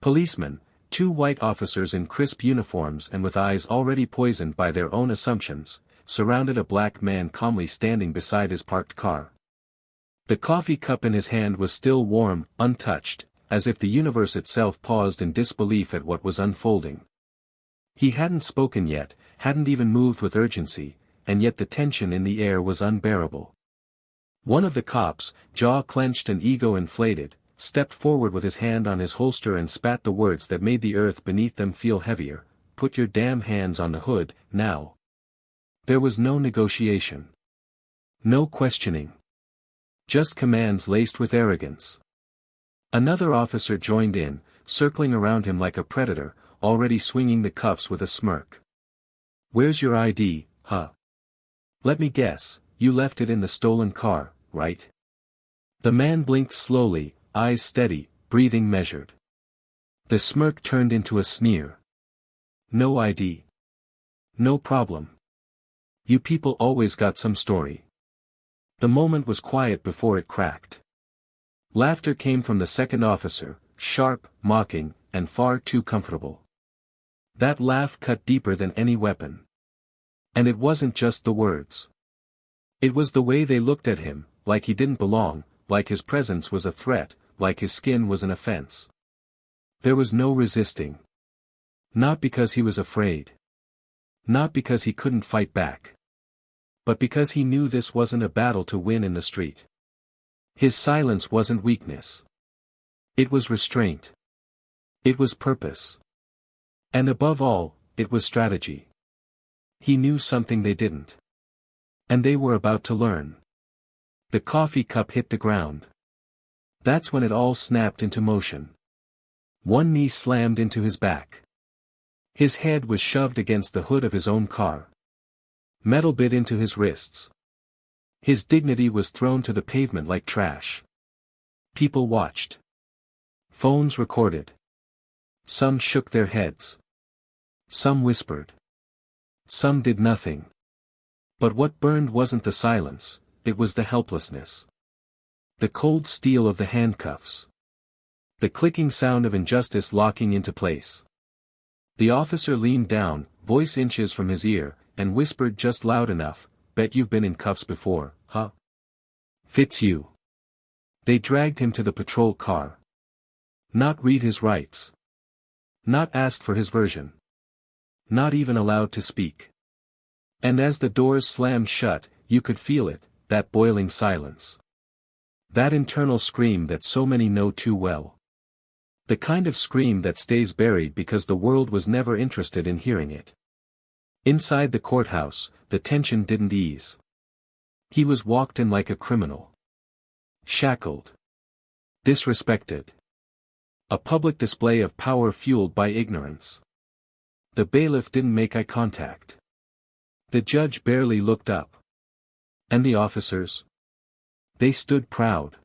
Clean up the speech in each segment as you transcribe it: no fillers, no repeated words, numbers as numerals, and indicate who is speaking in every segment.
Speaker 1: Policemen, two white officers in crisp uniforms and with eyes already poisoned by their own assumptions, surrounded a black man calmly standing beside his parked car. The coffee cup in his hand was still warm, untouched, as if the universe itself paused in disbelief at what was unfolding. He hadn't spoken yet, hadn't even moved with urgency, and yet the tension in the air was unbearable. One of the cops, jaw clenched and ego inflated, stepped forward with his hand on his holster and spat the words that made the earth beneath them feel heavier, "Put your damn hands on the hood, now." There was no negotiation. No questioning. Just commands laced with arrogance. Another officer joined in, circling around him like a predator, already swinging the cuffs with a smirk. "Where's your ID, huh? Let me guess, you left it in the stolen car, right?" The man blinked slowly, eyes steady, breathing measured. The smirk turned into a sneer. "No ID. No problem. You people always got some story." The moment was quiet before it cracked. Laughter came from the second officer, sharp, mocking, and far too comfortable. That laugh cut deeper than any weapon. And it wasn't just the words. It was the way they looked at him, like he didn't belong, like his presence was a threat, like his skin was an offense. There was no resisting. Not because he was afraid. Not because he couldn't fight back. But because he knew this wasn't a battle to win in the street. His silence wasn't weakness. It was restraint. It was purpose. And above all, it was strategy. He knew something they didn't. And they were about to learn. The coffee cup hit the ground. That's when it all snapped into motion. One knee slammed into his back. His head was shoved against the hood of his own car. Metal bit into his wrists. His dignity was thrown to the pavement like trash. People watched. Phones recorded. Some shook their heads. Some whispered. Some did nothing. But what burned wasn't the silence, it was the helplessness. The cold steel of the handcuffs. The clicking sound of injustice locking into place. The officer leaned down, voice inches from his ear, and whispered just loud enough, "Bet you've been in cuffs before, huh? Fits you." They dragged him to the patrol car. Not read his rights. Not ask for his version. Not even allowed to speak. And as the doors slammed shut, you could feel it, that boiling silence. That internal scream that so many know too well. The kind of scream that stays buried because the world was never interested in hearing it. Inside the courthouse, the tension didn't ease. He was walked in like a criminal. Shackled. Disrespected. A public display of power fueled by ignorance. The bailiff didn't make eye contact. The judge barely looked up. And the officers? They stood proud.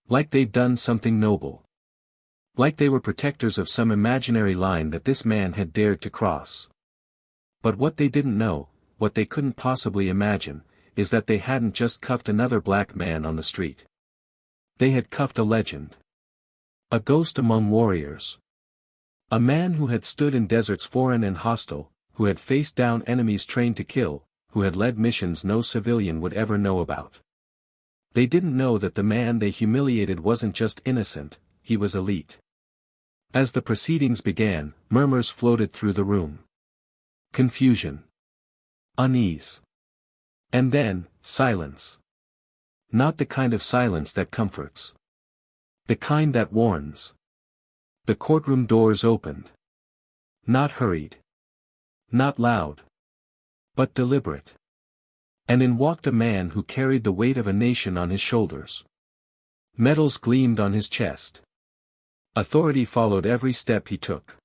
Speaker 1: Like they'd done something noble. Like they were protectors of some imaginary line that this man had dared to cross. But what they didn't know, what they couldn't possibly imagine, is that they hadn't just cuffed another black man on the street. They had cuffed a legend. A ghost among warriors. A man who had stood in deserts foreign and hostile, who had faced down enemies trained to kill, who had led missions no civilian would ever know about. They didn't know that the man they humiliated wasn't just innocent, he was elite. As the proceedings began, murmurs floated through the room. Confusion. Unease. And then, silence. Not the kind of silence that comforts. The kind that warns. The courtroom doors opened. Not hurried. Not loud. But deliberate. And in walked a man who carried the weight of a nation on his shoulders. Medals gleamed on his chest. Authority followed every step he took.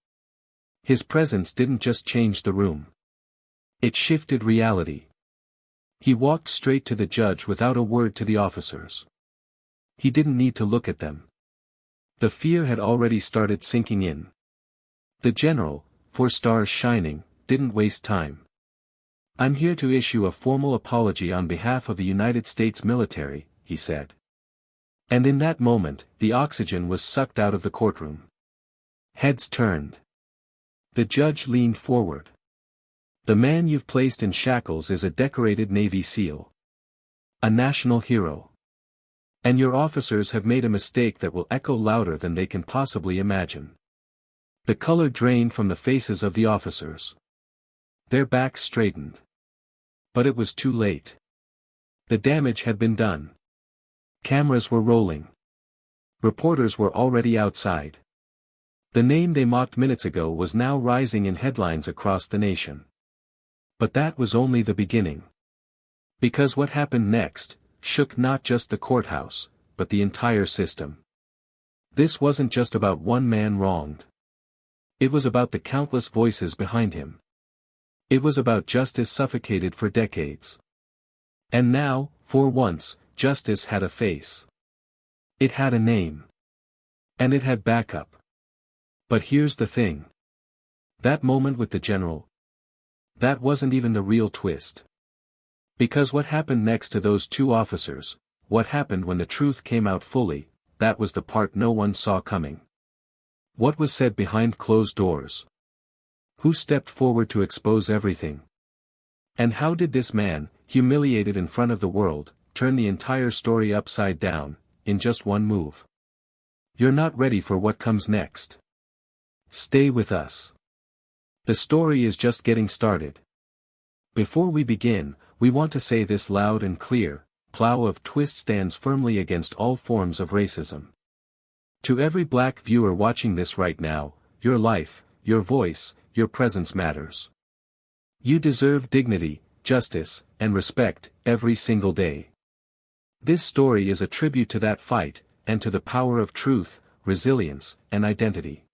Speaker 1: His presence didn't just change the room. It shifted reality. He walked straight to the judge without a word to the officers. He didn't need to look at them. The fear had already started sinking in. The general, 4 stars shining, didn't waste time. "I'm here to issue a formal apology on behalf of the United States military," he said. And in that moment, the oxygen was sucked out of the courtroom. Heads turned. The judge leaned forward. The man you've placed in shackles is a decorated Navy SEAL. A national hero. And your officers have made a mistake that will echo louder than they can possibly imagine. The color drained from the faces of the officers. Their backs straightened. But it was too late. The damage had been done. Cameras were rolling. Reporters were already outside. The name they mocked minutes ago was now rising in headlines across the nation. But that was only the beginning. Because what happened next shook not just the courthouse, but the entire system. This wasn't just about one man wronged. It was about the countless voices behind him. It was about justice suffocated for decades. And now, for once, justice had a face. It had a name. And it had backup. But here's the thing. That moment with the general. That wasn't even the real twist. Because what happened next to those two officers, what happened when the truth came out fully, that was the part no one saw coming. What was said behind closed doors? Who stepped forward to expose everything? And how did this man, humiliated in front of the world, turn the entire story upside down, in just one move? You're not ready for what comes next. Stay with us. The story is just getting started. Before we begin, we want to say this loud and clear: Plow of Twist stands firmly against all forms of racism. To every black viewer watching this right now, your life, your voice, your presence matters. You deserve dignity, justice, and respect, every single day. This story is a tribute to that fight, and to the power of truth, resilience, and identity.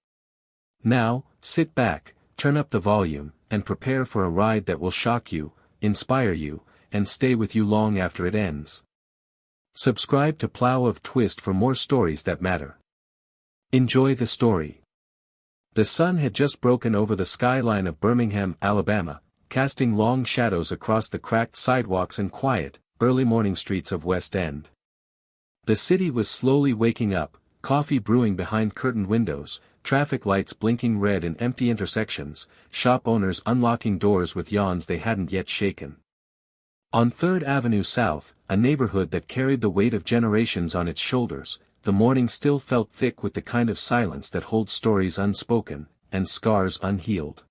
Speaker 1: Now, sit back, turn up the volume, and prepare for a ride that will shock you, inspire you, and stay with you long after it ends. Subscribe to Plow of Twist for more stories that matter. Enjoy the story. The sun had just broken over the skyline of Birmingham, Alabama, casting long shadows across the cracked sidewalks and quiet, early morning streets of West End. The city was slowly waking up, coffee brewing behind curtained windows, traffic lights blinking red in empty intersections, shop owners unlocking doors with yawns they hadn't yet shaken. On 3rd Avenue South, a neighborhood that carried the weight of generations on its shoulders, the morning still felt thick with the kind of silence that holds stories unspoken, and scars unhealed.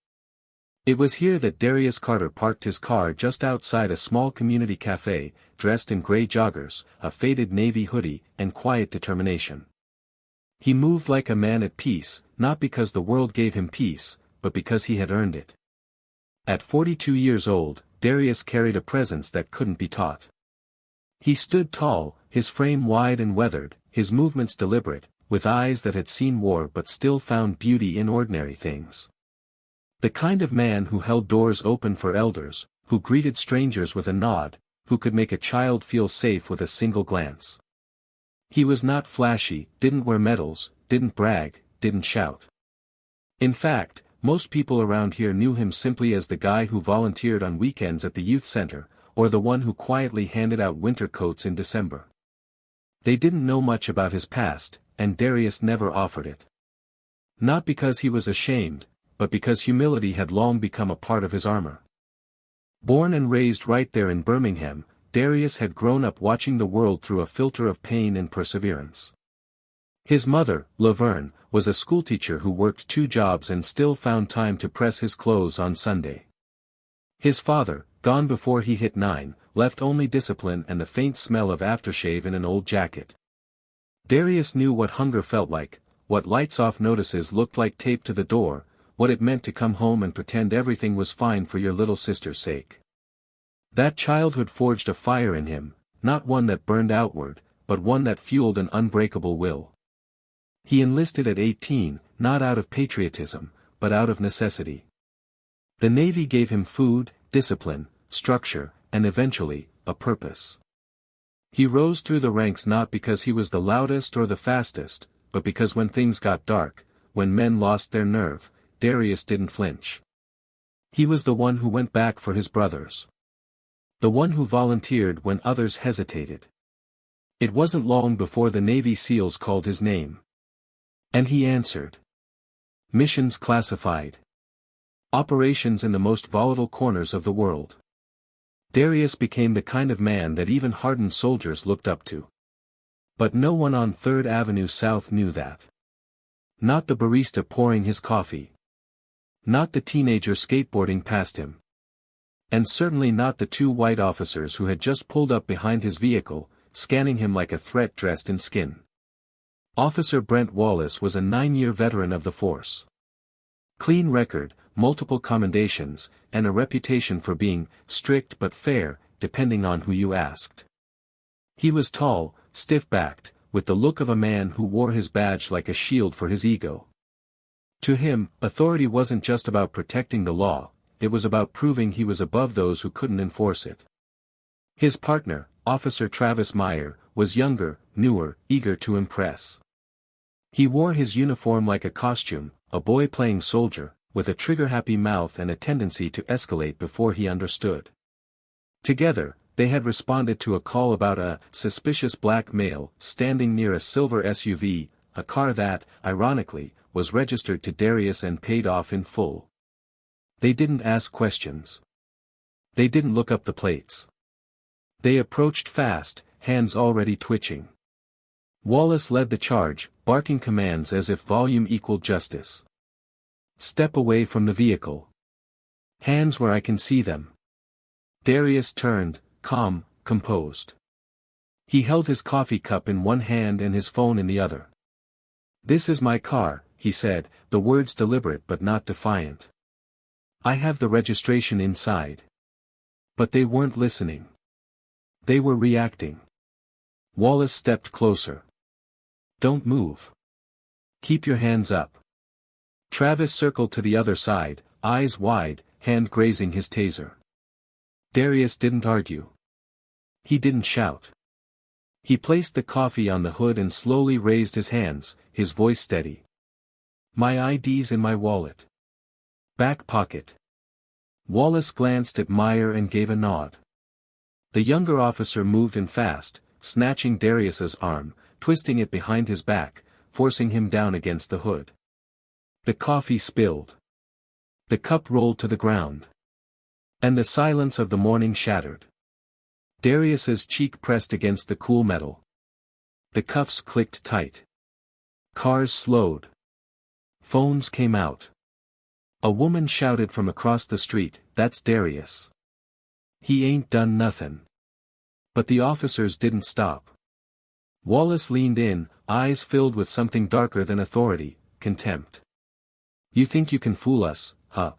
Speaker 1: It was here that Darius Carter parked his car just outside a small community cafe, dressed in gray joggers, a faded navy hoodie, and quiet determination. He moved like a man at peace, not because the world gave him peace, but because he had earned it. At 42 years old, Darius carried a presence that couldn't be taught. He stood tall, his frame wide and weathered, his movements deliberate, with eyes that had seen war but still found beauty in ordinary things. The kind of man who held doors open for elders, who greeted strangers with a nod, who could make a child feel safe with a single glance. He was not flashy, didn't wear medals, didn't brag, didn't shout. In fact, most people around here knew him simply as the guy who volunteered on weekends at the youth center, or the one who quietly handed out winter coats in December. They didn't know much about his past, and Darius never offered it. Not because he was ashamed, but because humility had long become a part of his armor. Born and raised right there in Birmingham, Darius had grown up watching the world through a filter of pain and perseverance. His mother, Laverne, was a schoolteacher who worked 2 jobs and still found time to press his clothes on Sunday. His father, gone before he hit 9, left only discipline and the faint smell of aftershave in an old jacket. Darius knew what hunger felt like, what lights-off notices looked like taped to the door, what it meant to come home and pretend everything was fine for your little sister's sake. That childhood forged a fire in him, not one that burned outward, but one that fueled an unbreakable will. He enlisted at 18, not out of patriotism, but out of necessity. The Navy gave him food, discipline, structure, and eventually, a purpose. He rose through the ranks not because he was the loudest or the fastest, but because when things got dark, when men lost their nerve, Darius didn't flinch. He was the one who went back for his brothers. The one who volunteered when others hesitated. It wasn't long before the Navy SEALs called his name. And he answered. Missions classified. Operations in the most volatile corners of the world. Darius became the kind of man that even hardened soldiers looked up to. But no one on 3rd Avenue South knew that. Not the barista pouring his coffee. Not the teenager skateboarding past him. And certainly not the 2 white officers who had just pulled up behind his vehicle, scanning him like a threat dressed in skin. Officer Brent Wallace was a 9-year veteran of the force. Clean record, multiple commendations, and a reputation for being strict but fair, depending on who you asked. He was tall, stiff-backed, with the look of a man who wore his badge like a shield for his ego. To him, authority wasn't just about protecting the law, it was about proving he was above those who couldn't enforce it. His partner, Officer Travis Meyer, was younger, newer, eager to impress. He wore his uniform like a costume, a boy playing soldier, with a trigger-happy mouth and a tendency to escalate before he understood. Together, they had responded to a call about a suspicious black male standing near a silver SUV, a car that, ironically, was registered to Darius and paid off in full. They didn't ask questions. They didn't look up the plates. They approached fast, hands already twitching. Wallace led the charge, barking commands as if volume equaled justice. Step away from the vehicle. Hands where I can see them. Darius turned, calm, composed. He held his coffee cup in one hand and his phone in the other. "This is my car," he said, the words deliberate but not defiant. "I have the registration inside." But they weren't listening. They were reacting. Wallace stepped closer. "Don't move. Keep your hands up." Travis circled to the other side, eyes wide, hand grazing his taser. Darius didn't argue. He didn't shout. He placed the coffee on the hood and slowly raised his hands, his voice steady. "My ID's in my wallet. Back pocket." Wallace glanced at Meyer and gave a nod. The younger officer moved in fast, snatching Darius's arm, twisting it behind his back, forcing him down against the hood. The coffee spilled. The cup rolled to the ground. And the silence of the morning shattered. Darius's cheek pressed against the cool metal. The cuffs clicked tight. Cars slowed. Phones came out. A woman shouted from across the street, "That's Darius. He ain't done nothin'." But the officers didn't stop. Wallace leaned in, eyes filled with something darker than authority, contempt. "You think you can fool us, huh?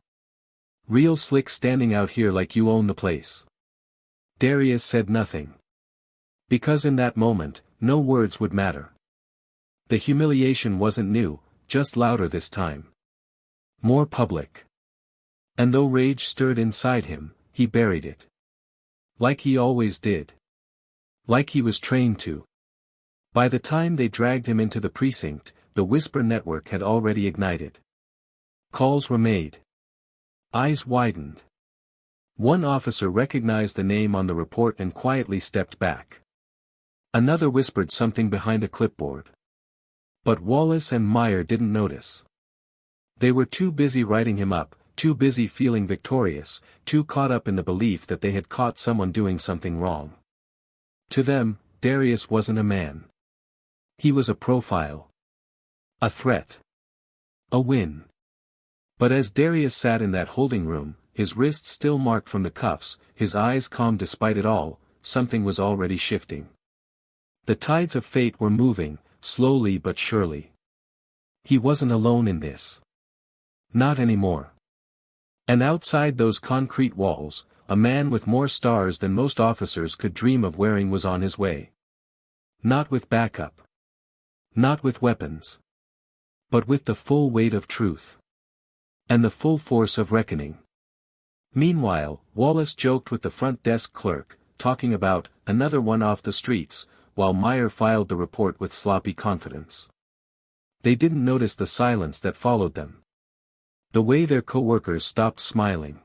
Speaker 1: Real slick standing out here like you own the place." Darius said nothing. Because in that moment, no words would matter. The humiliation wasn't new, just louder this time. More public. And though rage stirred inside him, he buried it. Like he always did. Like he was trained to. By the time they dragged him into the precinct, the whisper network had already ignited. Calls were made. Eyes widened. One officer recognized the name on the report and quietly stepped back. Another whispered something behind a clipboard. But Wallace and Meyer didn't notice. They were too busy writing him up, too busy feeling victorious, too caught up in the belief that they had caught someone doing something wrong. To them, Darius wasn't a man. He was a profile. A threat. A win. But as Darius sat in that holding room, his wrists still marked from the cuffs, his eyes calm despite it all, something was already shifting. The tides of fate were moving, slowly but surely. He wasn't alone in this. Not anymore. And outside those concrete walls, a man with more stars than most officers could dream of wearing was on his way. Not with backup. Not with weapons. But with the full weight of truth. And the full force of reckoning. Meanwhile, Wallace joked with the front desk clerk, talking about another one off the streets, while Meyer filed the report with sloppy confidence. They didn't notice the silence that followed them. The way their co-workers stopped smiling.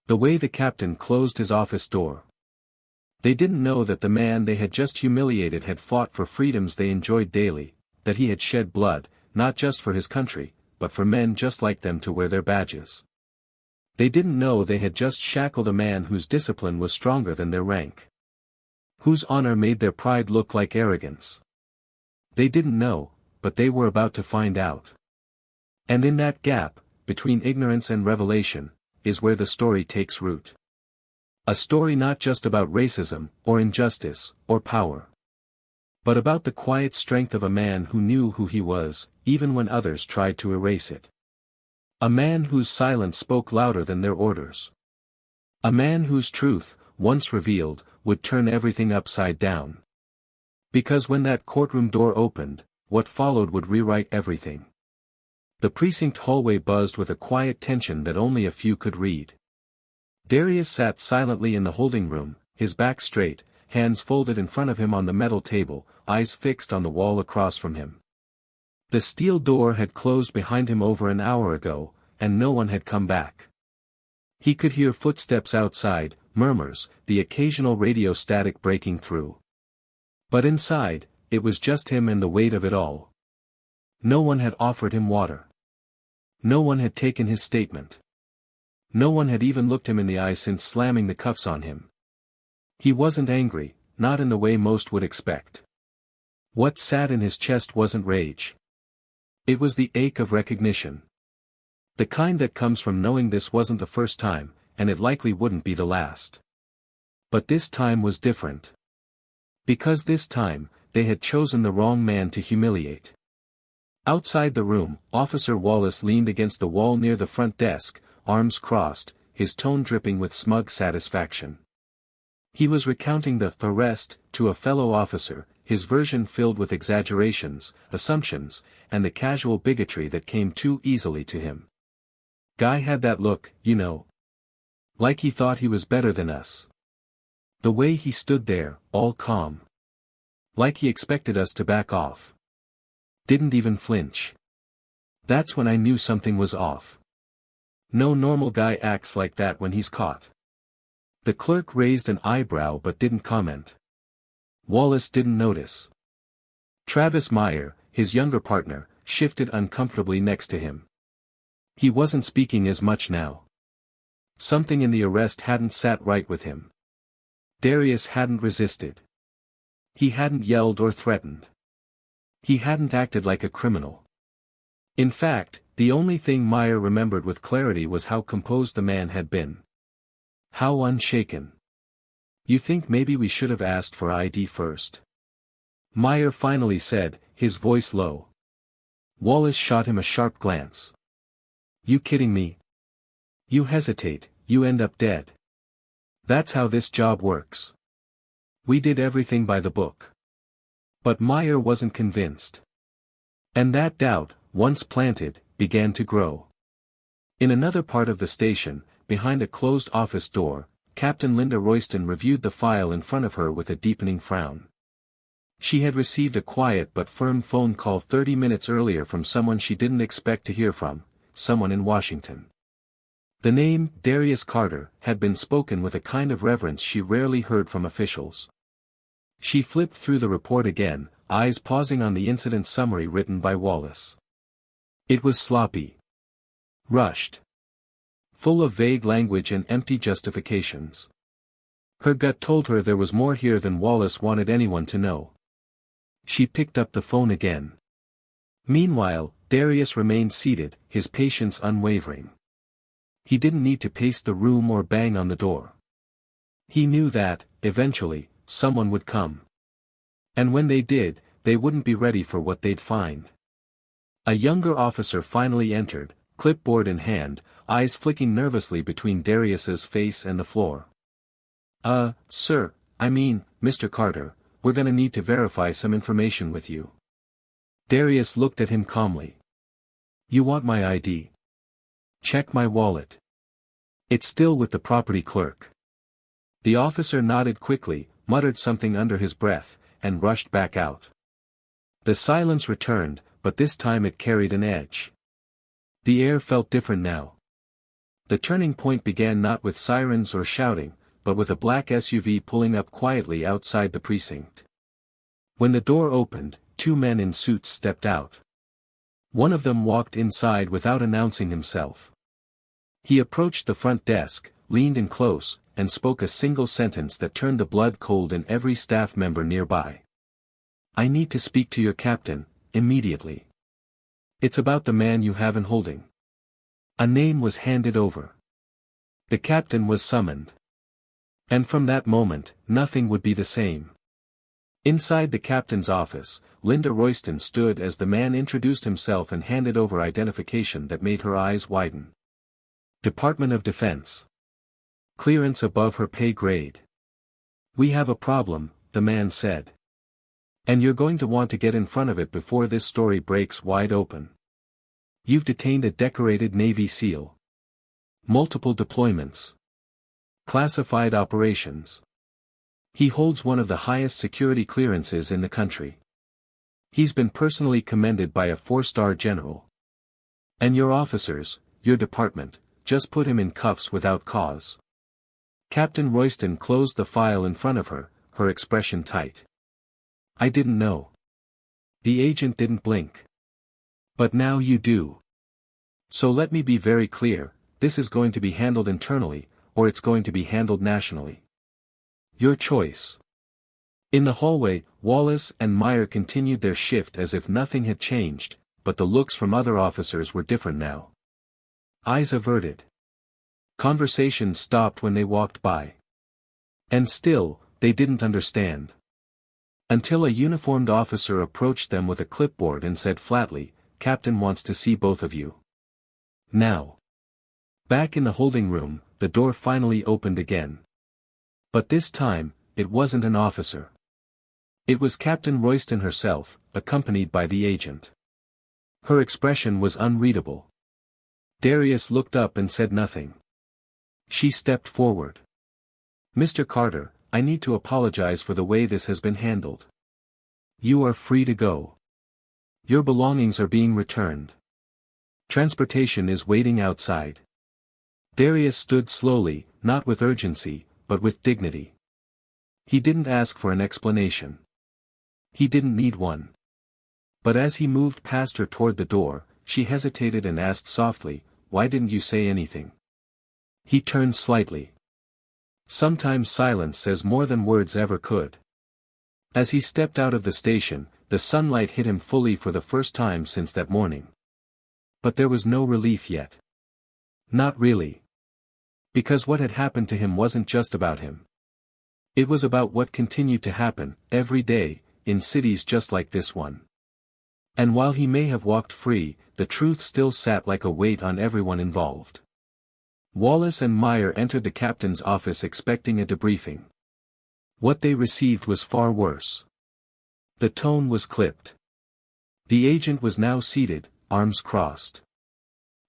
Speaker 1: The way the captain closed his office door. They didn't know that the man they had just humiliated had fought for freedoms they enjoyed daily, that he had shed blood, not just for his country, but for men just like them to wear their badges. They didn't know they had just shackled a man whose discipline was stronger than their rank. Whose honor made their pride look like arrogance. They didn't know, but they were about to find out. And in that gap, between ignorance and revelation, is where the story takes root. A story not just about racism, or injustice, or power. But about the quiet strength of a man who knew who he was, even when others tried to erase it. A man whose silence spoke louder than their orders. A man whose truth, once revealed, would turn everything upside down. Because when that courtroom door opened, what followed would rewrite everything. The precinct hallway buzzed with a quiet tension that only a few could read. Darius sat silently in the holding room, his back straight, hands folded in front of him on the metal table, eyes fixed on the wall across from him. The steel door had closed behind him over an hour ago, and no one had come back. He could hear footsteps outside, murmurs, the occasional radio static breaking through. But inside, it was just him and the weight of it all. No one had offered him water. No one had taken his statement. No one had even looked him in the eye since slamming the cuffs on him. He wasn't angry, not in the way most would expect. What sat in his chest wasn't rage. It was the ache of recognition. The kind that comes from knowing this wasn't the first time, and it likely wouldn't be the last. But this time was different. Because this time, they had chosen the wrong man to humiliate. Outside the room, Officer Wallace leaned against the wall near the front desk, arms crossed, his tone dripping with smug satisfaction. He was recounting the arrest to a fellow officer, his version filled with exaggerations, assumptions, and the casual bigotry that came too easily to him. Guy had that look, you know. Like he thought he was better than us. The way he stood there, all calm. Like he expected us to back off. Didn't even flinch. That's when I knew something was off. No normal guy acts like that when he's caught. The clerk raised an eyebrow but didn't comment. Wallace didn't notice. Travis Meyer, his younger partner, shifted uncomfortably next to him. He wasn't speaking as much now. Something in the arrest hadn't sat right with him. Darius hadn't resisted. He hadn't yelled or threatened. He hadn't acted like a criminal. In fact, the only thing Meyer remembered with clarity was how composed the man had been. How unshaken. You think maybe we should have asked for ID first? Meyer finally said, his voice low. Wallace shot him a sharp glance. You kidding me? You hesitate, you end up dead. That's how this job works. We did everything by the book. But Meyer wasn't convinced. And that doubt, once planted, began to grow. In another part of the station, behind a closed office door, Captain Linda Royston reviewed the file in front of her with a deepening frown. She had received a quiet but firm phone call 30 minutes earlier from someone she didn't expect to hear from, someone in Washington. The name, Darius Carter, had been spoken with a kind of reverence she rarely heard from officials. She flipped through the report again, eyes pausing on the incident summary written by Wallace. It was sloppy. Rushed. Full of vague language and empty justifications. Her gut told her there was more here than Wallace wanted anyone to know. She picked up the phone again. Meanwhile, Darius remained seated, his patience unwavering. He didn't need to pace the room or bang on the door. He knew that, eventually, someone would come. And when they did, they wouldn't be ready for what they'd find. A younger officer finally entered, clipboard in hand, eyes flicking nervously between Darius's face and the floor. Sir, I mean, Mr. Carter, we're gonna need to verify some information with you. Darius looked at him calmly. You want my ID? Check my wallet. It's still with the property clerk. The officer nodded quickly, muttered something under his breath, and rushed back out. The silence returned, but this time it carried an edge. The air felt different now. The turning point began not with sirens or shouting, but with a black SUV pulling up quietly outside the precinct. When the door opened, two men in suits stepped out. One of them walked inside without announcing himself. He approached the front desk, leaned in close, and spoke a single sentence that turned the blood cold in every staff member nearby. "I need to speak to your captain, immediately. It's about the man you have in holding." A name was handed over. The captain was summoned. And from that moment, nothing would be the same. Inside the captain's office, Linda Royston stood as the man introduced himself and handed over identification that made her eyes widen. Department of Defense. Clearance above her pay grade. "We have a problem," the man said. "And you're going to want to get in front of it before this story breaks wide open. You've detained a decorated Navy SEAL. Multiple deployments. Classified operations. He holds one of the highest security clearances in the country. He's been personally commended by a 4-star general. And your officers, your department, just put him in cuffs without cause." Captain Royston closed the file in front of her, her expression tight. "I didn't know." The agent didn't blink. "But now you do. So let me be very clear, this is going to be handled internally, or it's going to be handled nationally. Your choice." In the hallway, Wallace and Meyer continued their shift as if nothing had changed, but the looks from other officers were different now. Eyes averted. Conversations stopped when they walked by. And still, they didn't understand. Until a uniformed officer approached them with a clipboard and said flatly, "Captain wants to see both of you. Now." Back in the holding room, the door finally opened again. But this time, it wasn't an officer. It was Captain Royston herself, accompanied by the agent. Her expression was unreadable. Darius looked up and said nothing. She stepped forward. "Mr. Carter, I need to apologize for the way this has been handled. You are free to go. Your belongings are being returned. Transportation is waiting outside." Darius stood slowly, not with urgency, but with dignity. He didn't ask for an explanation. He didn't need one. But as he moved past her toward the door, she hesitated and asked softly, "Why didn't you say anything?" He turned slightly. Sometimes silence says more than words ever could. As he stepped out of the station, the sunlight hit him fully for the first time since that morning. But there was no relief yet. Not really. Because what had happened to him wasn't just about him. It was about what continued to happen, every day, in cities just like this one. And while he may have walked free, the truth still sat like a weight on everyone involved. Wallace and Meyer entered the captain's office expecting a debriefing. What they received was far worse. The tone was clipped. The agent was now seated, arms crossed.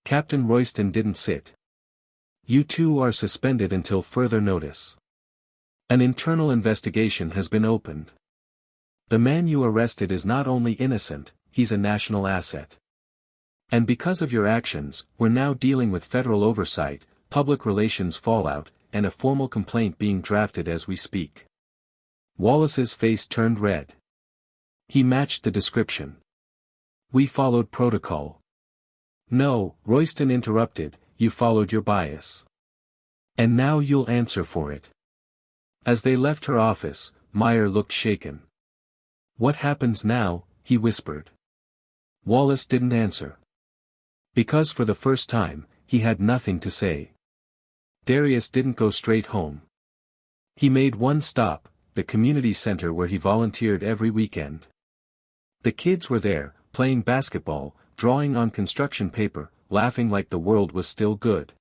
Speaker 1: Captain Royston didn't sit. "You two are suspended until further notice. An internal investigation has been opened. The man you arrested is not only innocent, he's a national asset. And because of your actions, we're now dealing with federal oversight, public relations fallout, and a formal complaint being drafted as we speak." Wallace's face turned red. He matched the description. "We followed protocol." "No," Royston interrupted, "you followed your bias. And now you'll answer for it." As they left her office, Meyer looked shaken. "What happens now?" he whispered. Wallace didn't answer. Because for the first time, he had nothing to say. Darius didn't go straight home. He made one stop, the community center where he volunteered every weekend. The kids were there, playing basketball, drawing on construction paper, laughing like the world was still good.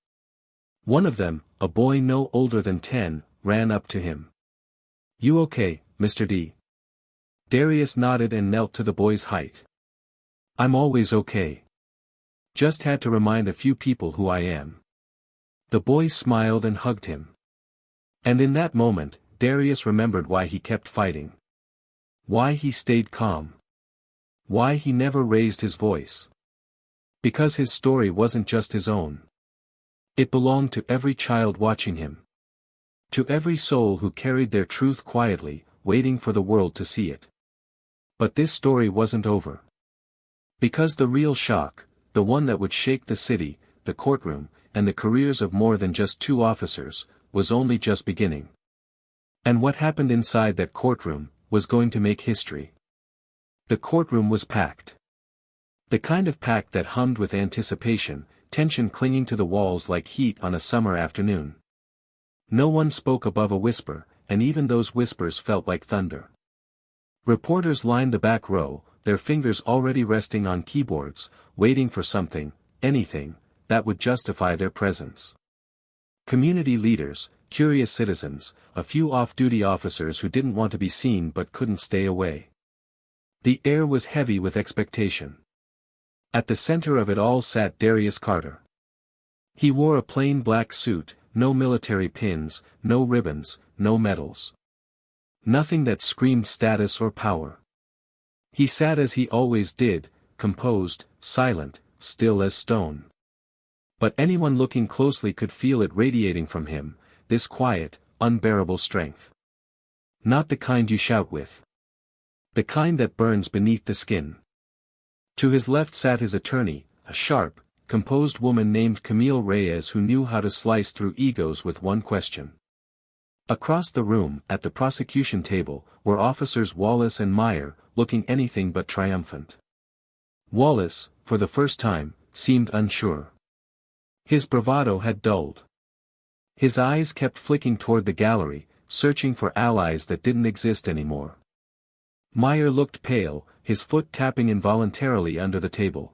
Speaker 1: One of them, a boy no older than 10, ran up to him. "You okay, Mr. D?" Darius nodded and knelt to the boy's height. "I'm always okay. Just had to remind a few people who I am." The boy smiled and hugged him. And in that moment, Darius remembered why he kept fighting. Why he stayed calm. Why he never raised his voice. Because his story wasn't just his own. It belonged to every child watching him. To every soul who carried their truth quietly, waiting for the world to see it. But this story wasn't over. Because the real shock, the one that would shake the city, the courtroom, and the careers of more than just two officers, was only just beginning. And what happened inside that courtroom was going to make history. The courtroom was packed. The kind of packed that hummed with anticipation, tension clinging to the walls like heat on a summer afternoon. No one spoke above a whisper, and even those whispers felt like thunder. Reporters lined the back row, their fingers already resting on keyboards, waiting for something, anything, that would justify their presence. Community leaders, curious citizens, a few off-duty officers who didn't want to be seen but couldn't stay away. The air was heavy with expectation. At the center of it all sat Darius Carter. He wore a plain black suit, no military pins, no ribbons, no medals. Nothing that screamed status or power. He sat as he always did, composed, silent, still as stone. But anyone looking closely could feel it radiating from him, this quiet, unbearable strength. Not the kind you shout with. The kind that burns beneath the skin. To his left sat his attorney, a sharp, composed woman named Camille Reyes who knew how to slice through egos with one question. Across the room, at the prosecution table, were officers Wallace and Meyer, looking anything but triumphant. Wallace, for the first time, seemed unsure. His bravado had dulled. His eyes kept flicking toward the gallery, searching for allies that didn't exist anymore. Meyer looked pale, his foot tapping involuntarily under the table.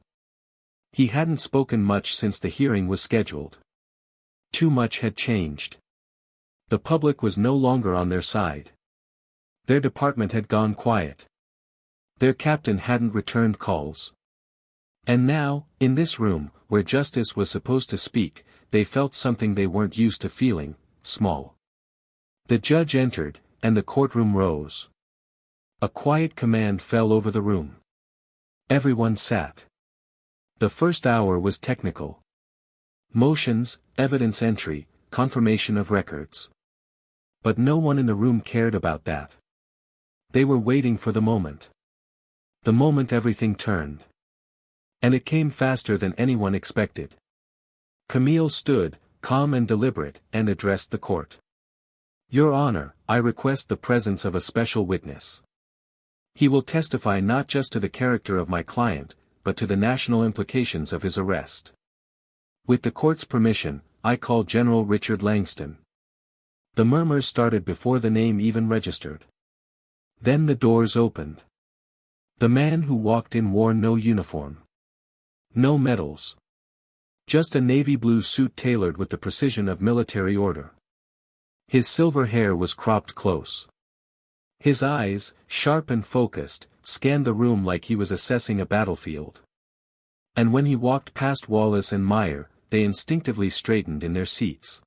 Speaker 1: He hadn't spoken much since the hearing was scheduled. Too much had changed. The public was no longer on their side. Their department had gone quiet. Their captain hadn't returned calls. And now, in this room, where justice was supposed to speak, they felt something they weren't used to feeling, small. The judge entered, and the courtroom rose. A quiet command fell over the room. Everyone sat. The first hour was technical. Motions, evidence entry, confirmation of records. But no one in the room cared about that. They were waiting for the moment. The moment everything turned. And it came faster than anyone expected. Camille stood, calm and deliberate, and addressed the court. Your Honor, I request the presence of a special witness. He will testify not just to the character of my client, but to the national implications of his arrest. With the court's permission, I call General Richard Langston. The murmurs started before the name even registered. Then the doors opened. The man who walked in wore no uniform. No medals. Just a navy blue suit tailored with the precision of military order. His silver hair was cropped close. His eyes, sharp and focused, scanned the room like he was assessing a battlefield. And when he walked past Wallace and Meyer, they instinctively straightened in their seats.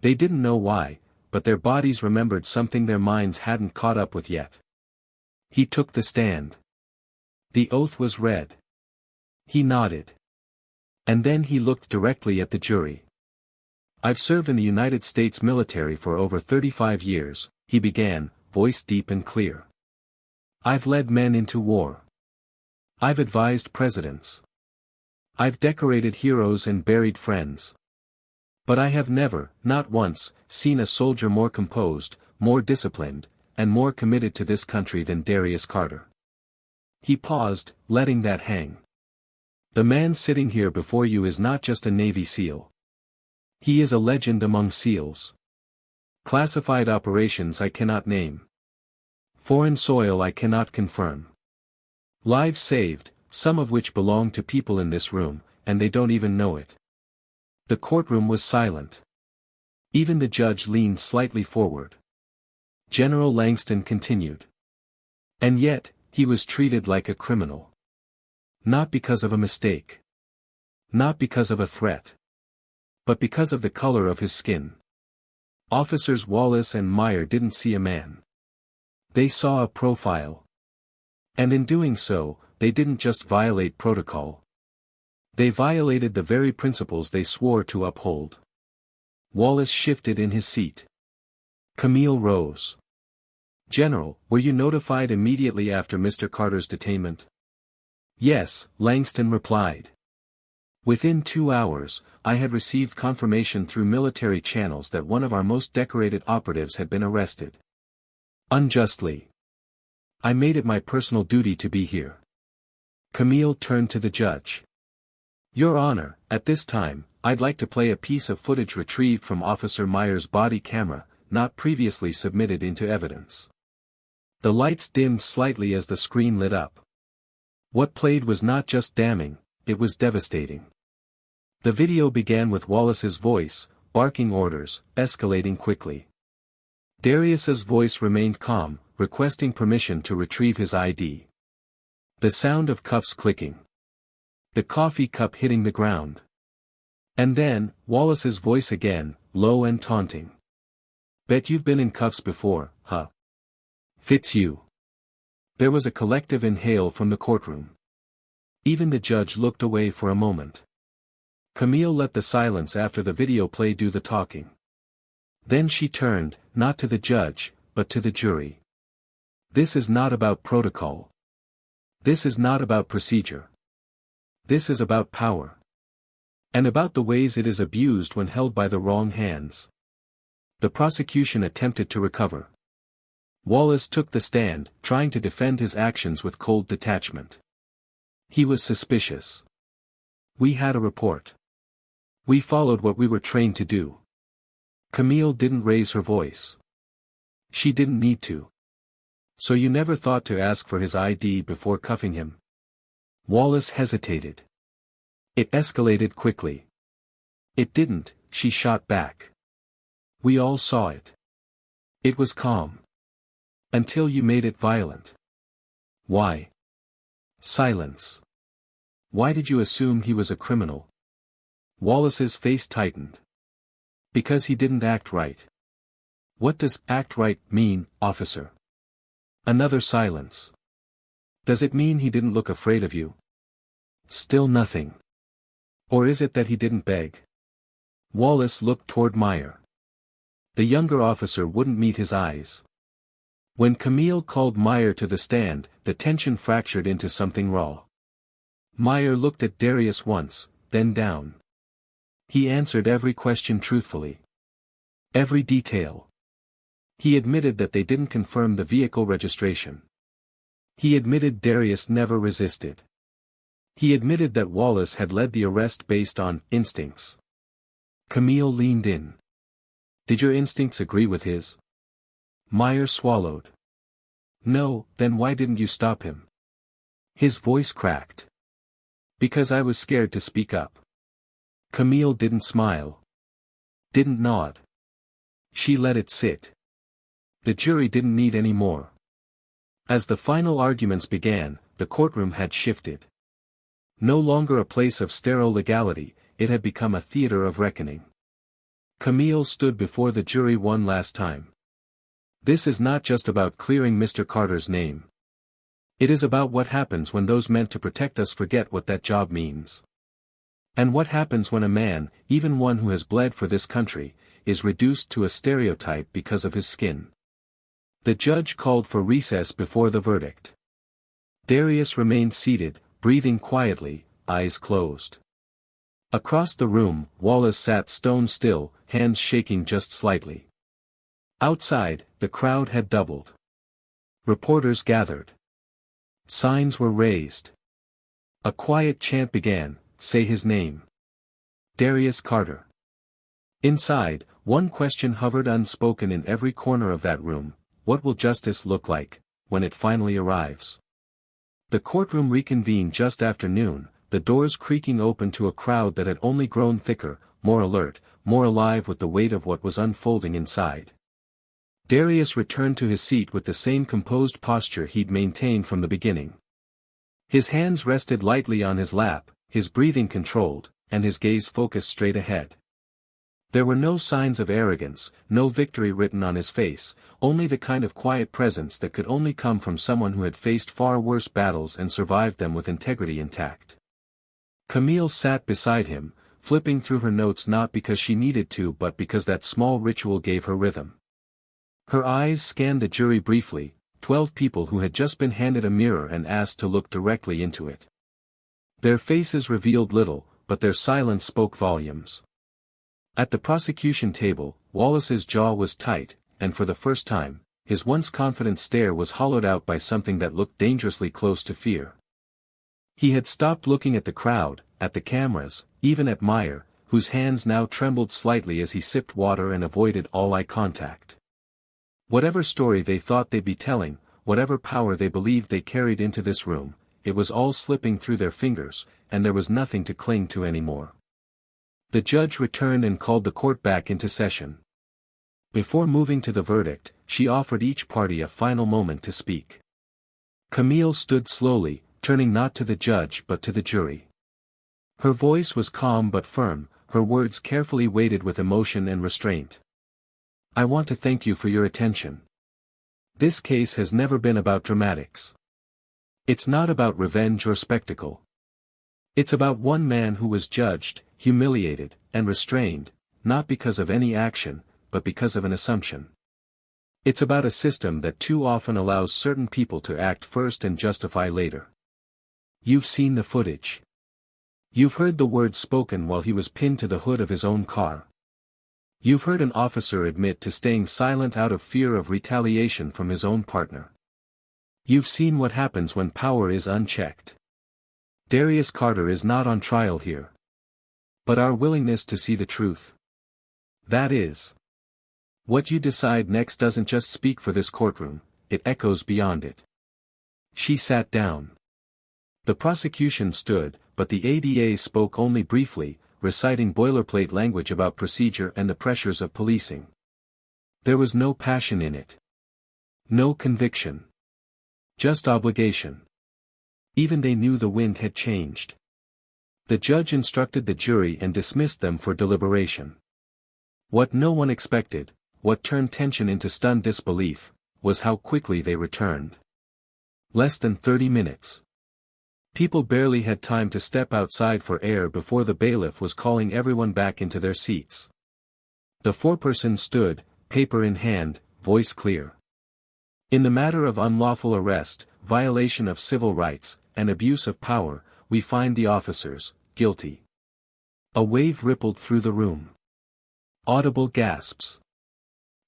Speaker 1: They didn't know why, but their bodies remembered something their minds hadn't caught up with yet. He took the stand. The oath was read. He nodded. And then he looked directly at the jury. I've served in the United States military for over 35 years, he began, voice deep and clear. I've led men into war. I've advised presidents. I've decorated heroes and buried friends. But I have never, not once, seen a soldier more composed, more disciplined, and more committed to this country than Darius Carter. He paused, letting that hang. The man sitting here before you is not just a Navy SEAL. He is a legend among SEALs. Classified operations I cannot name. Foreign soil I cannot confirm. Lives saved, some of which belong to people in this room, and they don't even know it. The courtroom was silent. Even the judge leaned slightly forward. General Langston continued. And yet, he was treated like a criminal. Not because of a mistake. Not because of a threat. But because of the color of his skin. Officers Wallace and Meyer didn't see a man. They saw a profile. And in doing so, they didn't just violate protocol. They violated the very principles they swore to uphold. Wallace shifted in his seat. Camille rose. General, were you notified immediately after Mr. Carter's detainment? Yes, Langston replied. Within 2 hours, I had received confirmation through military channels that one of our most decorated operatives had been arrested. Unjustly. I made it my personal duty to be here. Camille turned to the judge. Your Honor, at this time, I'd like to play a piece of footage retrieved from Officer Meyer's body camera, not previously submitted into evidence. The lights dimmed slightly as the screen lit up. What played was not just damning, it was devastating. The video began with Wallace's voice, barking orders, escalating quickly. Darius's voice remained calm, requesting permission to retrieve his ID. The sound of cuffs clicking. The coffee cup hitting the ground. And then, Wallace's voice again, low and taunting. Bet you've been in cuffs before, huh? Fits you. There was a collective inhale from the courtroom. Even the judge looked away for a moment. Camille let the silence after the video play do the talking. Then she turned, not to the judge, but to the jury. This is not about protocol. This is not about procedure. This is about power. And about the ways it is abused when held by the wrong hands. The prosecution attempted to recover. Wallace took the stand, trying to defend his actions with cold detachment. He was suspicious. We had a report. We followed what we were trained to do. Camille didn't raise her voice. She didn't need to. So you never thought to ask for his ID before cuffing him? Wallace hesitated. It escalated quickly. It didn't, she shot back. We all saw it. It was calm. Until you made it violent. Why? Silence. Why did you assume he was a criminal? Wallace's face tightened. Because he didn't act right. What does act right mean, officer? Another silence. Does it mean he didn't look afraid of you? Still nothing. Or is it that he didn't beg? Wallace looked toward Meyer. The younger officer wouldn't meet his eyes. When Camille called Meyer to the stand, the tension fractured into something raw. Meyer looked at Darius once, then down. He answered every question truthfully. Every detail. He admitted that they didn't confirm the vehicle registration. He admitted Darius never resisted. He admitted that Wallace had led the arrest based on instincts. Camille leaned in. Did your instincts agree with his? Meyer swallowed. No, then why didn't you stop him? His voice cracked. Because I was scared to speak up. Camille didn't smile. Didn't nod. She let it sit. The jury didn't need any more. As the final arguments began, the courtroom had shifted. No longer a place of sterile legality, it had become a theater of reckoning. Camille stood before the jury one last time. This is not just about clearing Mr. Carter's name. It is about what happens when those meant to protect us forget what that job means. And what happens when a man, even one who has bled for this country, is reduced to a stereotype because of his skin. The judge called for recess before the verdict. Darius remained seated, breathing quietly, eyes closed. Across the room, Wallace sat stone still, hands shaking just slightly. Outside, the crowd had doubled. Reporters gathered. Signs were raised. A quiet chant began, say his name. Darius Carter. Inside, one question hovered unspoken in every corner of that room: what will justice look like, when it finally arrives? The courtroom reconvened just after noon, the doors creaking open to a crowd that had only grown thicker, more alert, more alive with the weight of what was unfolding inside. Darius returned to his seat with the same composed posture he'd maintained from the beginning. His hands rested lightly on his lap, his breathing controlled, and his gaze focused straight ahead. There were no signs of arrogance, no victory written on his face, only the kind of quiet presence that could only come from someone who had faced far worse battles and survived them with integrity intact. Camille sat beside him, flipping through her notes not because she needed to but because that small ritual gave her rhythm. Her eyes scanned the jury briefly, 12 people who had just been handed a mirror and asked to look directly into it. Their faces revealed little, but their silence spoke volumes. At the prosecution table, Wallace's jaw was tight, and for the first time, his once confident stare was hollowed out by something that looked dangerously close to fear. He had stopped looking at the crowd, at the cameras, even at Meyer, whose hands now trembled slightly as he sipped water and avoided all eye contact. Whatever story they thought they'd be telling, whatever power they believed they carried into this room, it was all slipping through their fingers, and there was nothing to cling to anymore. The judge returned and called the court back into session. Before moving to the verdict, she offered each party a final moment to speak. Camille stood slowly, turning not to the judge but to the jury. Her voice was calm but firm, her words carefully weighted with emotion and restraint. I want to thank you for your attention. This case has never been about dramatics. It's not about revenge or spectacle. It's about one man who was judged, humiliated, and restrained, not because of any action, but because of an assumption. It's about a system that too often allows certain people to act first and justify later. You've seen the footage. You've heard the words spoken while he was pinned to the hood of his own car. You've heard an officer admit to staying silent out of fear of retaliation from his own partner. You've seen what happens when power is unchecked. Darius Carter is not on trial here. But our willingness to see the truth. That is. What you decide next doesn't just speak for this courtroom, it echoes beyond it. She sat down. The prosecution stood, but the ADA spoke only briefly, reciting boilerplate language about procedure and the pressures of policing. There was no passion in it. No conviction. Just obligation. Even they knew the wind had changed. The judge instructed the jury and dismissed them for deliberation. What no one expected, what turned tension into stunned disbelief, was how quickly they returned. Less than 30 minutes. People barely had time to step outside for air before the bailiff was calling everyone back into their seats. The foreperson stood, paper in hand, voice clear. In the matter of unlawful arrest, violation of civil rights, and abuse of power, we find the officers guilty. A wave rippled through the room. Audible gasps.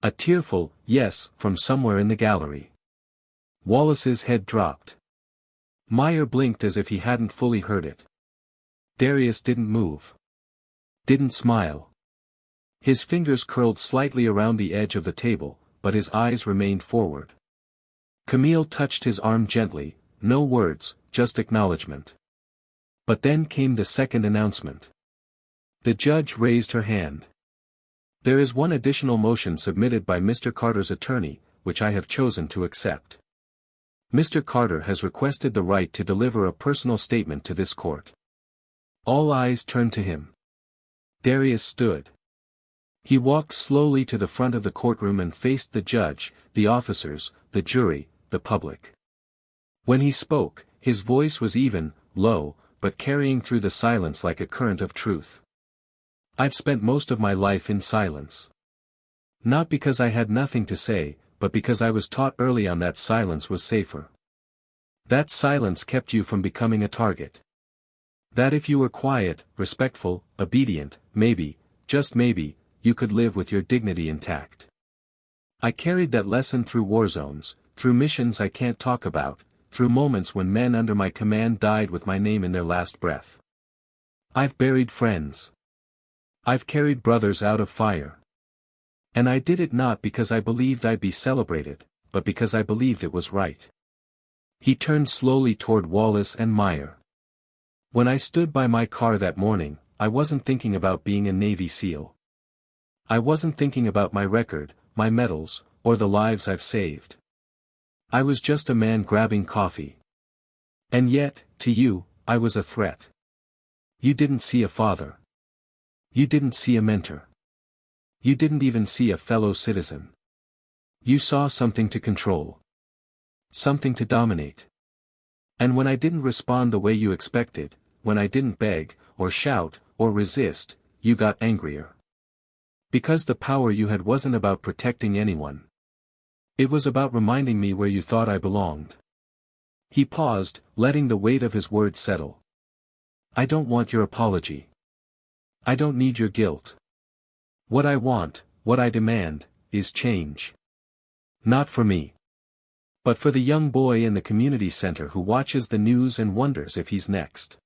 Speaker 1: A tearful yes from somewhere in the gallery. Wallace's head dropped. Meyer blinked as if he hadn't fully heard it. Darius didn't move. Didn't smile. His fingers curled slightly around the edge of the table, but his eyes remained forward. Camille touched his arm gently, no words, just acknowledgement. But then came the second announcement. The judge raised her hand. There is one additional motion submitted by Mr. Carter's attorney, which I have chosen to accept. Mr. Carter has requested the right to deliver a personal statement to this court. All eyes turned to him. Darius stood. He walked slowly to the front of the courtroom and faced the judge, the officers, the jury, the public. When he spoke, his voice was even, low, but carrying through the silence like a current of truth. I've spent most of my life in silence. Not because I had nothing to say, but because I was taught early on that silence was safer. That silence kept you from becoming a target. That if you were quiet, respectful, obedient, maybe, just maybe, you could live with your dignity intact. I carried that lesson through war zones, through missions I can't talk about, through moments when men under my command died with my name in their last breath. I've buried friends. I've carried brothers out of fire. And I did it not because I believed I'd be celebrated, but because I believed it was right. He turned slowly toward Wallace and Meyer. When I stood by my car that morning, I wasn't thinking about being a Navy SEAL. I wasn't thinking about my record, my medals, or the lives I've saved. I was just a man grabbing coffee. And yet, to you, I was a threat. You didn't see a father. You didn't see a mentor. You didn't even see a fellow citizen. You saw something to control. Something to dominate. And when I didn't respond the way you expected, when I didn't beg, or shout, or resist, you got angrier. Because the power you had wasn't about protecting anyone. It was about reminding me where you thought I belonged. He paused, letting the weight of his words settle. I don't want your apology. I don't need your guilt. What I want, what I demand, is change. Not for me. But for the young boy in the community center who watches the news and wonders if he's next.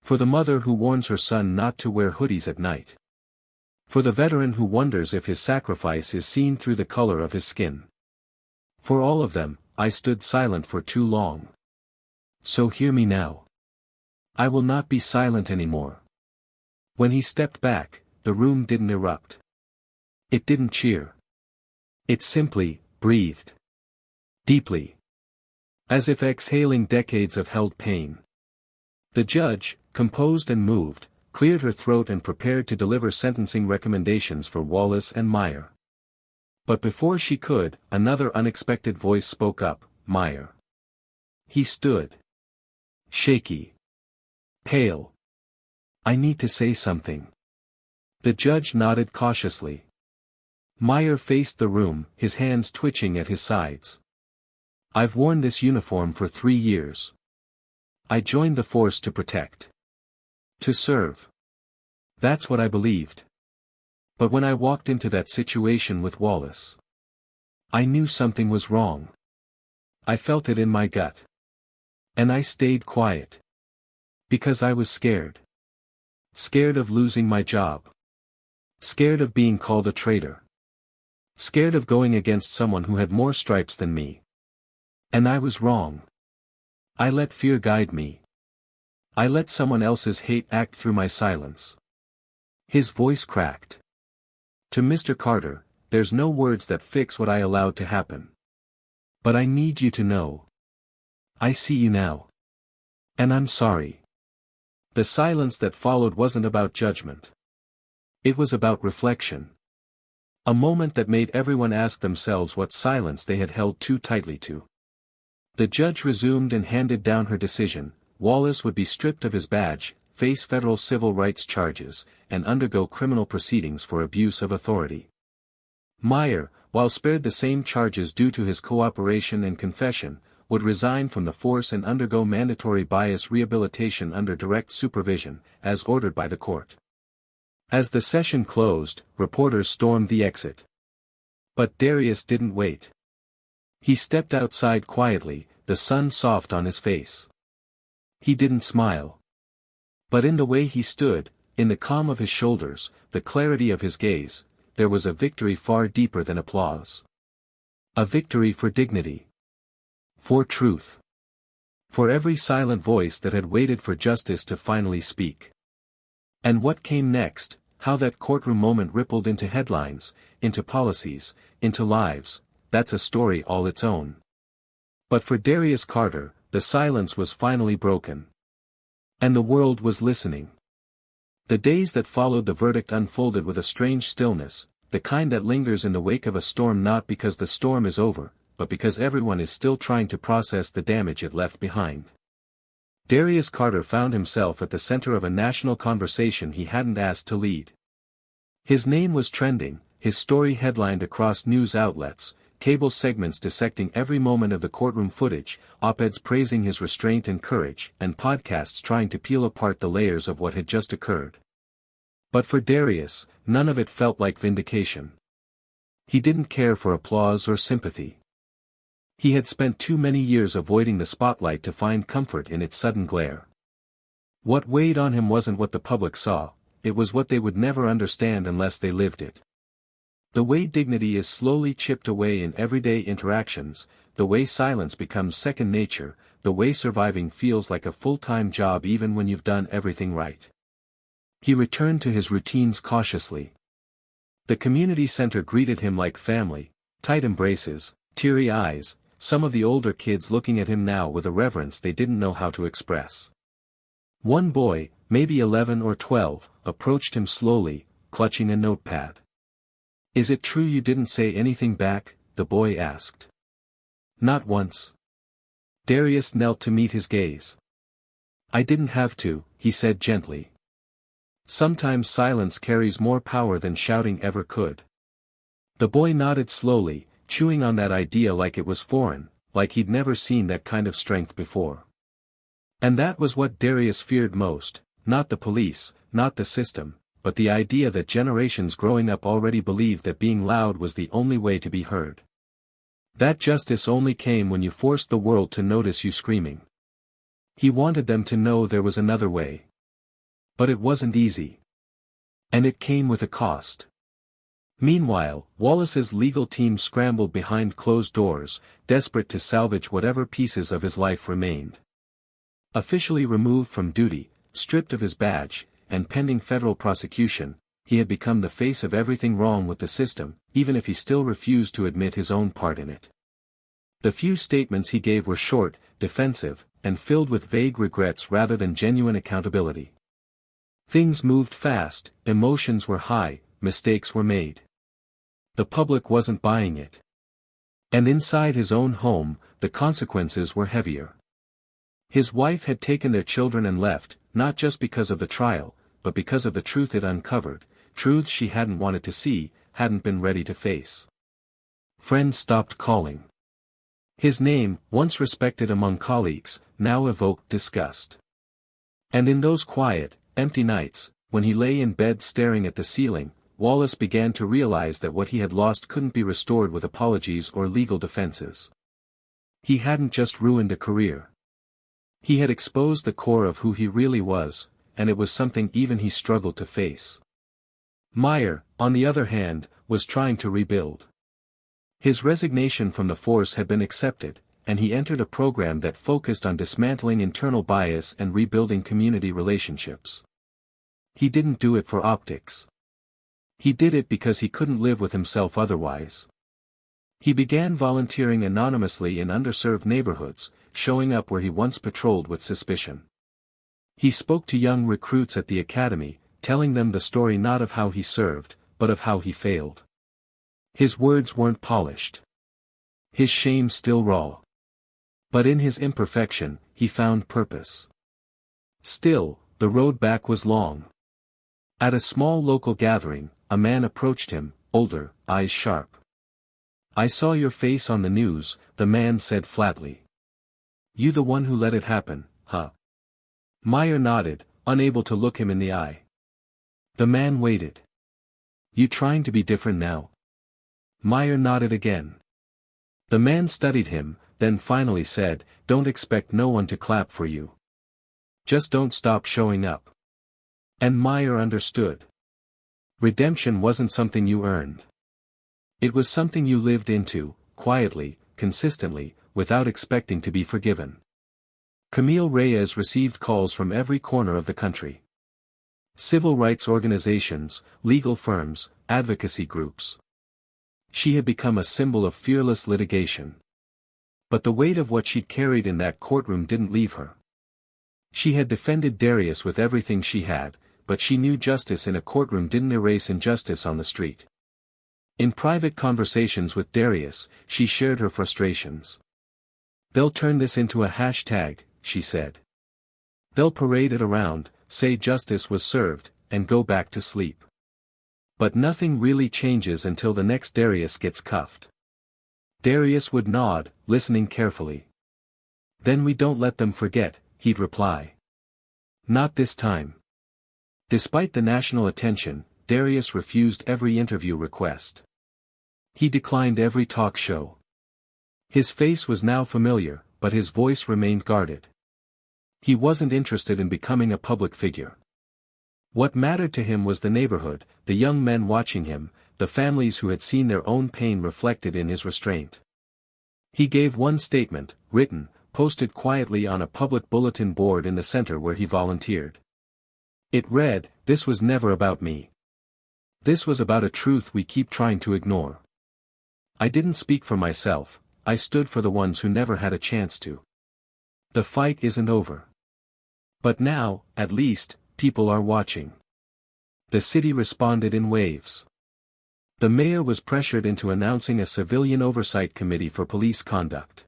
Speaker 1: For the mother who warns her son not to wear hoodies at night. For the veteran who wonders if his sacrifice is seen through the color of his skin. For all of them, I stood silent for too long. So hear me now. I will not be silent anymore. When he stepped back, the room didn't erupt. It didn't cheer. It simply breathed. Deeply. As if exhaling decades of held pain. The judge, composed and moved, cleared her throat and prepared to deliver sentencing recommendations for Wallace and Meyer. But before she could, another unexpected voice spoke up, Meyer. He stood. Shaky. Pale. I need to say something. The judge nodded cautiously. Meyer faced the room, his hands twitching at his sides. I've worn this uniform for 3 years. I joined the force to protect. To serve. That's what I believed. But when I walked into that situation with Wallace, I knew something was wrong. I felt it in my gut. And I stayed quiet. Because I was scared. Scared of losing my job. Scared of being called a traitor. Scared of going against someone who had more stripes than me. And I was wrong. I let fear guide me. I let someone else's hate act through my silence. His voice cracked. To Mr. Carter, there's no words that fix what I allowed to happen. But I need you to know. I see you now. And I'm sorry. The silence that followed wasn't about judgment. It was about reflection. A moment that made everyone ask themselves what silence they had held too tightly to. The judge resumed and handed down her decision. Wallace would be stripped of his badge, face federal civil rights charges, and undergo criminal proceedings for abuse of authority. Meyer, while spared the same charges due to his cooperation and confession, would resign from the force and undergo mandatory bias rehabilitation under direct supervision, as ordered by the court. As the session closed, reporters stormed the exit. But Darius didn't wait. He stepped outside quietly, the sun soft on his face. He didn't smile. But in the way he stood, in the calm of his shoulders, the clarity of his gaze, there was a victory far deeper than applause. A victory for dignity. For truth. For every silent voice that had waited for justice to finally speak. And what came next, how that courtroom moment rippled into headlines, into policies, into lives, that's a story all its own. But for Darius Carter, the silence was finally broken. And the world was listening. The days that followed the verdict unfolded with a strange stillness, the kind that lingers in the wake of a storm, not because the storm is over, but because everyone is still trying to process the damage it left behind. Darius Carter found himself at the center of a national conversation he hadn't asked to lead. His name was trending, his story headlined across news outlets, cable segments dissecting every moment of the courtroom footage, op-eds praising his restraint and courage, and podcasts trying to peel apart the layers of what had just occurred. But for Darius, none of it felt like vindication. He didn't care for applause or sympathy. He had spent too many years avoiding the spotlight to find comfort in its sudden glare. What weighed on him wasn't what the public saw, it was what they would never understand unless they lived it. The way dignity is slowly chipped away in everyday interactions, the way silence becomes second nature, the way surviving feels like a full-time job even when you've done everything right. He returned to his routines cautiously. The community center greeted him like family, tight embraces, teary eyes, some of the older kids looking at him now with a reverence they didn't know how to express. One boy, maybe 11 or 12, approached him slowly, clutching a notepad. "Is it true you didn't say anything back?" the boy asked. "Not once." Darius knelt to meet his gaze. "I didn't have to," he said gently. "Sometimes silence carries more power than shouting ever could." The boy nodded slowly, chewing on that idea like it was foreign, like he'd never seen that kind of strength before. And that was what Darius feared most, not the police, not the system, but the idea that generations growing up already believed that being loud was the only way to be heard. That justice only came when you forced the world to notice you screaming. He wanted them to know there was another way. But it wasn't easy. And it came with a cost. Meanwhile, Wallace's legal team scrambled behind closed doors, desperate to salvage whatever pieces of his life remained. Officially removed from duty, stripped of his badge, and pending federal prosecution, he had become the face of everything wrong with the system, even if he still refused to admit his own part in it. The few statements he gave were short, defensive, and filled with vague regrets rather than genuine accountability. Things moved fast, emotions were high, mistakes were made. The public wasn't buying it. And inside his own home, the consequences were heavier. His wife had taken their children and left, not just because of the trial, but because of the truth it uncovered, truths she hadn't wanted to see, hadn't been ready to face. Friends stopped calling. His name, once respected among colleagues, now evoked disgust. And in those quiet, empty nights, when he lay in bed staring at the ceiling, Wallace began to realize that what he had lost couldn't be restored with apologies or legal defenses. He hadn't just ruined a career. He had exposed the core of who he really was, and it was something even he struggled to face. Meyer, on the other hand, was trying to rebuild. His resignation from the force had been accepted, and he entered a program that focused on dismantling internal bias and rebuilding community relationships. He didn't do it for optics. He did it because he couldn't live with himself otherwise. He began volunteering anonymously in underserved neighborhoods, showing up where he once patrolled with suspicion. He spoke to young recruits at the academy, telling them the story not of how he served, but of how he failed. His words weren't polished. His shame still raw. But in his imperfection, he found purpose. Still, the road back was long. At a small local gathering, a man approached him, older, eyes sharp. "I saw your face on the news," the man said flatly. "You the one who let it happen, huh?" Meyer nodded, unable to look him in the eye. The man waited. "You trying to be different now?" Meyer nodded again. The man studied him, then finally said, "Don't expect no one to clap for you. Just don't stop showing up." And Meyer understood. Redemption wasn't something you earned. It was something you lived into, quietly, consistently, without expecting to be forgiven. Camille Reyes received calls from every corner of the country. Civil rights organizations, legal firms, advocacy groups. She had become a symbol of fearless litigation. But the weight of what she'd carried in that courtroom didn't leave her. She had defended Darius with everything she had, but she knew justice in a courtroom didn't erase injustice on the street. In private conversations with Darius, she shared her frustrations. "They'll turn this into a hashtag," she said. "They'll parade it around, say justice was served, and go back to sleep. But nothing really changes until the next Darius gets cuffed." Darius would nod, listening carefully. "Then we don't let them forget," he'd reply. "Not this time." Despite the national attention, Darius refused every interview request. He declined every talk show. His face was now familiar, but his voice remained guarded. He wasn't interested in becoming a public figure. What mattered to him was the neighborhood, the young men watching him, the families who had seen their own pain reflected in his restraint. He gave one statement, written, posted quietly on a public bulletin board in the center where he volunteered. It read, "This was never about me. This was about a truth we keep trying to ignore. I didn't speak for myself, I stood for the ones who never had a chance to. The fight isn't over. But now, at least, people are watching." The city responded in waves. The mayor was pressured into announcing a civilian oversight committee for police conduct.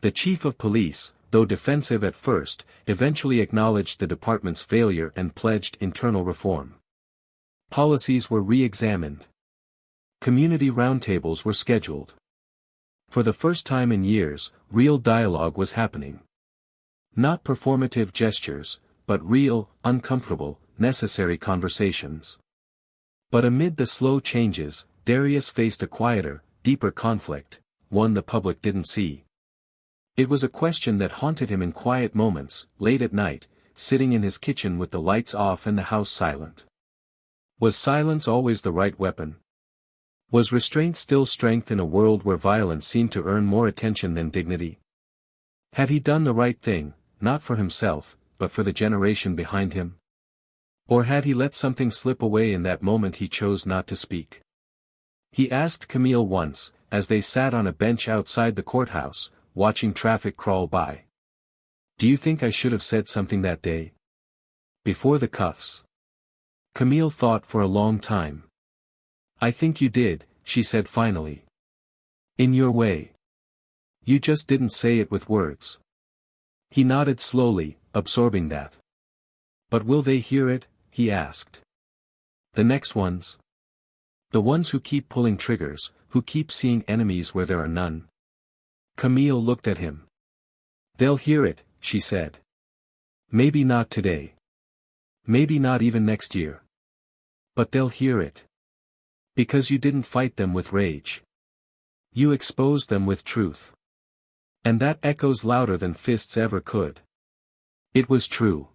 Speaker 1: The chief of police, though defensive at first, eventually acknowledged the department's failure and pledged internal reform. Policies were re-examined. Community roundtables were scheduled. For the first time in years, real dialogue was happening. Not performative gestures, but real, uncomfortable, necessary conversations. But amid the slow changes, Darius faced a quieter, deeper conflict, one the public didn't see. It was a question that haunted him in quiet moments, late at night, sitting in his kitchen with the lights off and the house silent. Was silence always the right weapon? Was restraint still strength in a world where violence seemed to earn more attention than dignity? Had he done the right thing, not for himself, but for the generation behind him? Or had he let something slip away in that moment he chose not to speak? He asked Camille once, as they sat on a bench outside the courthouse, watching traffic crawl by. "Do you think I should have said something that day? Before the cuffs?" Camille thought for a long time. "I think you did," she said finally. "In your way. You just didn't say it with words." He nodded slowly, absorbing that. "But will they hear it?" he asked. "The next ones? The ones who keep pulling triggers, who keep seeing enemies where there are none?" Camille looked at him. "They'll hear it," she said. "Maybe not today. Maybe not even next year. But they'll hear it. Because you didn't fight them with rage. You exposed them with truth. And that echoes louder than fists ever could." It was true.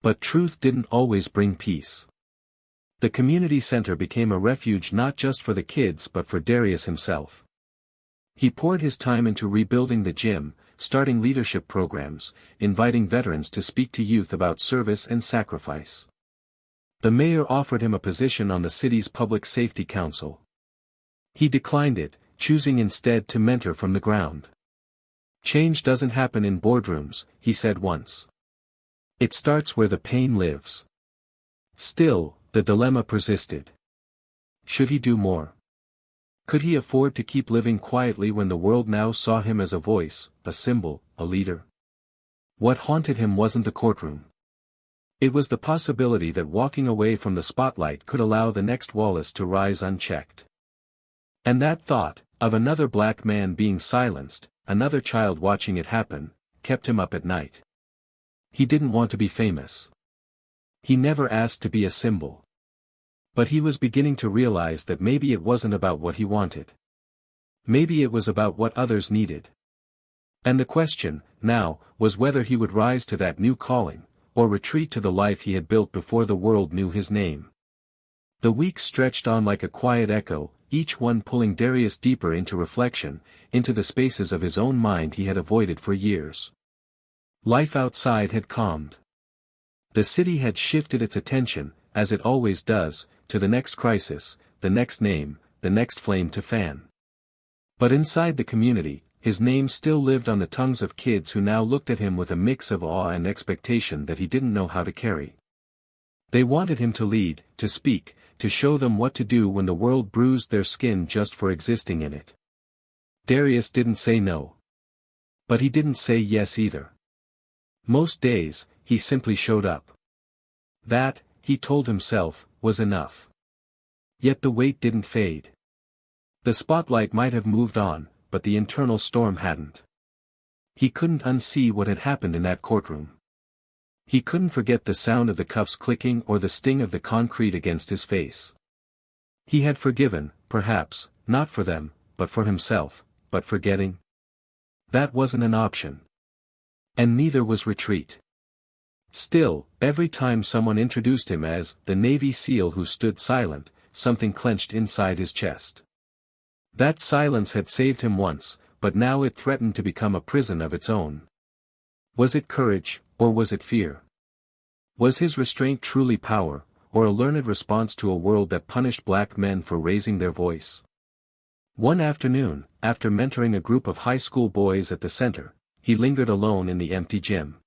Speaker 1: But truth didn't always bring peace. The community center became a refuge not just for the kids but for Darius himself. He poured his time into rebuilding the gym, starting leadership programs, inviting veterans to speak to youth about service and sacrifice. The mayor offered him a position on the city's public safety council. He declined it, choosing instead to mentor from the ground. "Change doesn't happen in boardrooms," he said once. "It starts where the pain lives." Still, the dilemma persisted. Should he do more? Could he afford to keep living quietly when the world now saw him as a voice, a symbol, a leader? What haunted him wasn't the courtroom. It was the possibility that walking away from the spotlight could allow the next Wallace to rise unchecked. And that thought, of another black man being silenced, another child watching it happen, kept him up at night. He didn't want to be famous. He never asked to be a symbol. But he was beginning to realize that maybe it wasn't about what he wanted. Maybe it was about what others needed. And the question, now, was whether he would rise to that new calling, or retreat to the life he had built before the world knew his name. The weeks stretched on like a quiet echo, each one pulling Darius deeper into reflection, into the spaces of his own mind he had avoided for years. Life outside had calmed. The city had shifted its attention, as it always does, to the next crisis, the next name, the next flame to fan. But inside the community, his name still lived on the tongues of kids who now looked at him with a mix of awe and expectation that he didn't know how to carry. They wanted him to lead, to speak, to show them what to do when the world bruised their skin just for existing in it. Darius didn't say no. But he didn't say yes either. Most days, he simply showed up. That, he told himself, was enough. Yet the weight didn't fade. The spotlight might have moved on, but the internal storm hadn't. He couldn't unsee what had happened in that courtroom. He couldn't forget the sound of the cuffs clicking or the sting of the concrete against his face. He had forgiven, perhaps, not for them, but for himself, but forgetting? That wasn't an option. And neither was retreat. Still, every time someone introduced him as the Navy SEAL who stood silent, something clenched inside his chest. That silence had saved him once, but now it threatened to become a prison of its own. Was it courage, or was it fear? Was his restraint truly power, or a learned response to a world that punished black men for raising their voice? One afternoon, after mentoring a group of high school boys at the center, he lingered alone in the empty gym.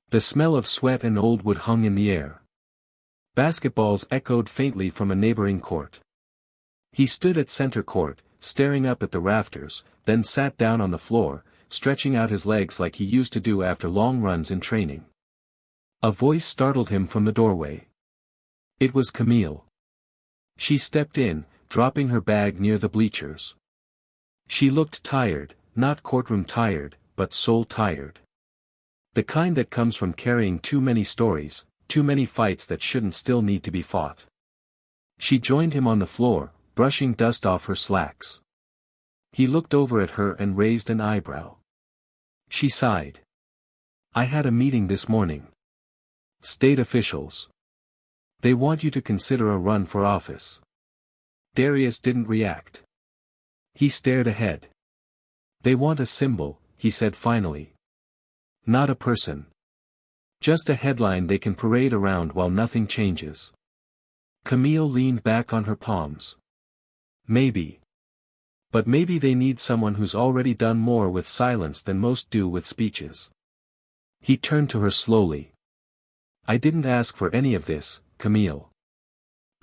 Speaker 1: The smell of sweat and old wood hung in the air. Basketballs echoed faintly from a neighboring court. He stood at center court, staring up at the rafters, then sat down on the floor, stretching out his legs like he used to do after long runs in training. A voice startled him from the doorway. It was Camille. She stepped in, dropping her bag near the bleachers. She looked tired, not courtroom tired, but soul tired. The kind that comes from carrying too many stories, too many fights that shouldn't still need to be fought. She joined him on the floor, brushing dust off her slacks. He looked over at her and raised an eyebrow. She sighed. I had a meeting this morning. State officials. They want you to consider a run for office. Darius didn't react. He stared ahead. They want a symbol, he said finally. Not a person. Just a headline they can parade around while nothing changes. Camille leaned back on her palms. Maybe. But maybe they need someone who's already done more with silence than most do with speeches. He turned to her slowly. I didn't ask for any of this, Camille.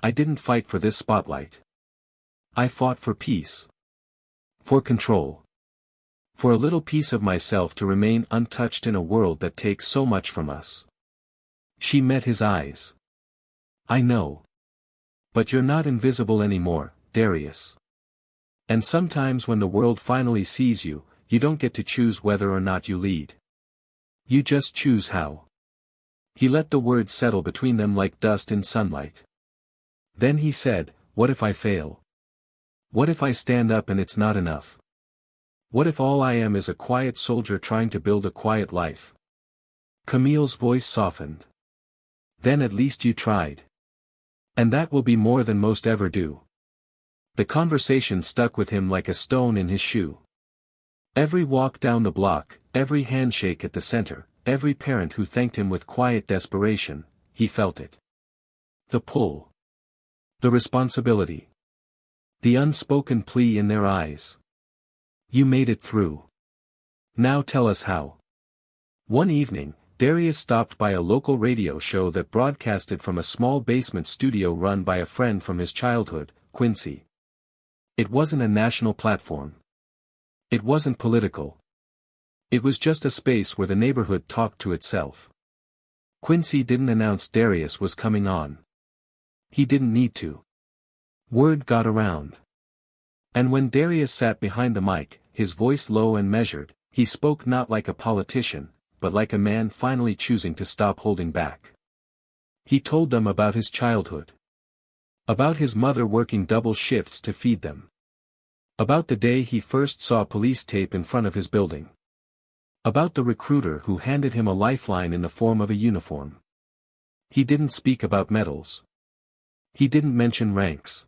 Speaker 1: I didn't fight for this spotlight. I fought for peace. For control. For a little piece of myself to remain untouched in a world that takes so much from us. She met his eyes. I know. But you're not invisible anymore, Darius. And sometimes when the world finally sees you, you don't get to choose whether or not you lead. You just choose how. He let the words settle between them like dust in sunlight. Then he said, what if I fail? What if I stand up and it's not enough? What if all I am is a quiet soldier trying to build a quiet life? Camille's voice softened. Then at least you tried. And that will be more than most ever do. The conversation stuck with him like a stone in his shoe. Every walk down the block, every handshake at the center, every parent who thanked him with quiet desperation, he felt it. The pull. The responsibility. The unspoken plea in their eyes. You made it through. Now tell us how. One evening, Darius stopped by a local radio show that broadcasted from a small basement studio run by a friend from his childhood, Quincy. It wasn't a national platform. It wasn't political. It was just a space where the neighborhood talked to itself. Quincy didn't announce Darius was coming on. He didn't need to. Word got around. And when Darius sat behind the mic, his voice low and measured, he spoke not like a politician, but like a man finally choosing to stop holding back. He told them about his childhood. About his mother working double shifts to feed them. About the day he first saw police tape in front of his building. About the recruiter who handed him a lifeline in the form of a uniform. He didn't speak about medals. He didn't mention ranks.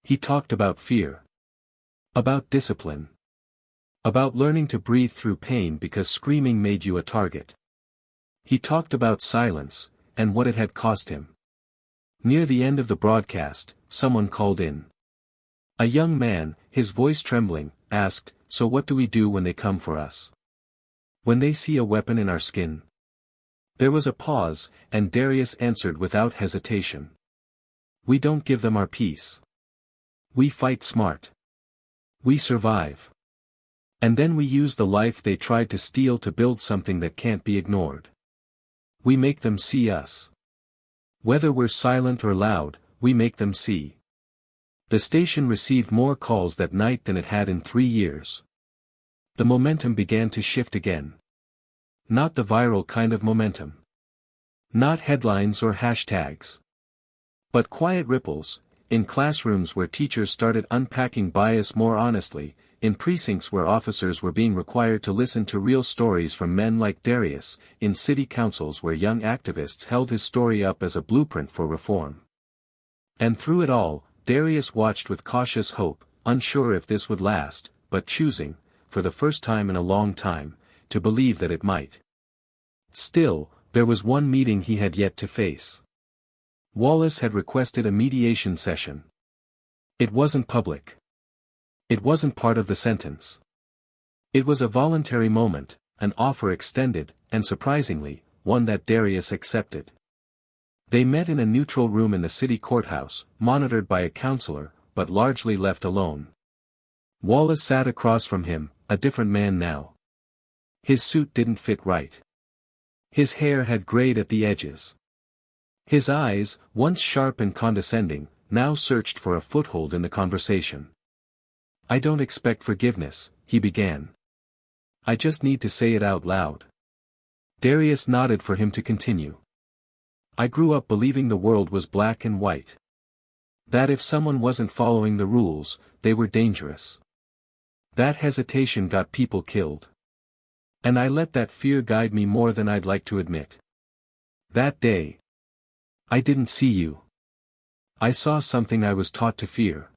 Speaker 1: He talked about fear. About discipline. About learning to breathe through pain because screaming made you a target. He talked about silence, and what it had cost him. Near the end of the broadcast, someone called in. A young man, his voice trembling, asked, "So what do we do when they come for us? When they see a weapon in our skin?" There was a pause, and Darius answered without hesitation. "We don't give them our peace. We fight smart. We survive. And then we use the life they tried to steal to build something that can't be ignored. We make them see us. Whether we're silent or loud, we make them see." The station received more calls that night than it had in 3 years. The momentum began to shift again. Not the viral kind of momentum. Not headlines or hashtags. But quiet ripples, in classrooms where teachers started unpacking bias more honestly, in precincts where officers were being required to listen to real stories from men like Darius, in city councils where young activists held his story up as a blueprint for reform. And through it all, Darius watched with cautious hope, unsure if this would last, but choosing, for the first time in a long time, to believe that it might. Still, there was one meeting he had yet to face. Wallace had requested a mediation session. It wasn't public. It wasn't part of the sentence. It was a voluntary moment, an offer extended, and surprisingly, one that Darius accepted. They met in a neutral room in the city courthouse, monitored by a counselor, but largely left alone. Wallace sat across from him, a different man now. His suit didn't fit right. His hair had grayed at the edges. His eyes, once sharp and condescending, now searched for a foothold in the conversation. "I don't expect forgiveness," he began. "I just need to say it out loud. Darius nodded for him to continue. I grew up believing the world was black and white. That if someone wasn't following the rules, they were dangerous. That hesitation got people killed. And I let that fear guide me more than I'd like to admit. That day, I didn't see you. I saw something I was taught to fear.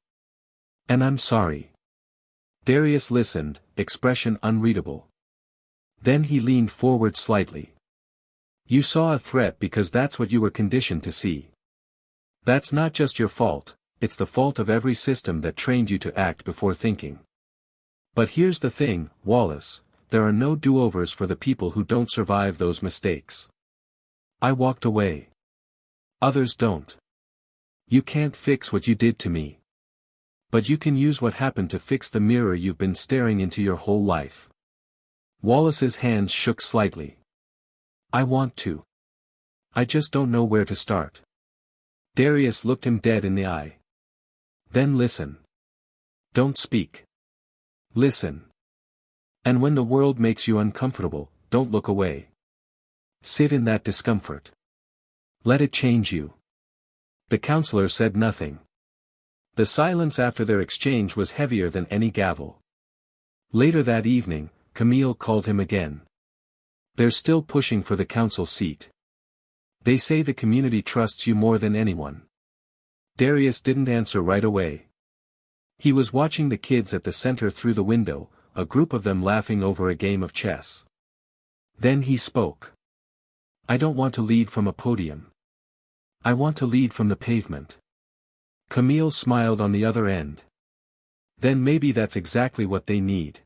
Speaker 1: And I'm sorry. Darius listened, expression unreadable. Then he leaned forward slightly. You saw a threat because that's what you were conditioned to see. That's not just your fault, it's the fault of every system that trained you to act before thinking. But here's the thing, Wallace, there are no do-overs for the people who don't survive those mistakes. I walked away. Others don't. You can't fix what you did to me. But you can use what happened to fix the mirror you've been staring into your whole life. Wallace's hands shook slightly. I want to. I just don't know where to start. Darius looked him dead in the eye. Then listen. Don't speak. Listen. And when the world makes you uncomfortable, don't look away. Sit in that discomfort. Let it change you. The counselor said nothing. The silence after their exchange was heavier than any gavel. Later that evening, Camille called him again. They're still pushing for the council seat. They say the community trusts you more than anyone. Darius didn't answer right away. He was watching the kids at the center through the window, a group of them laughing over a game of chess. Then he spoke. I don't want to lead from a podium. I want to lead from the pavement. Camille smiled on the other end. Then maybe that's exactly what they need.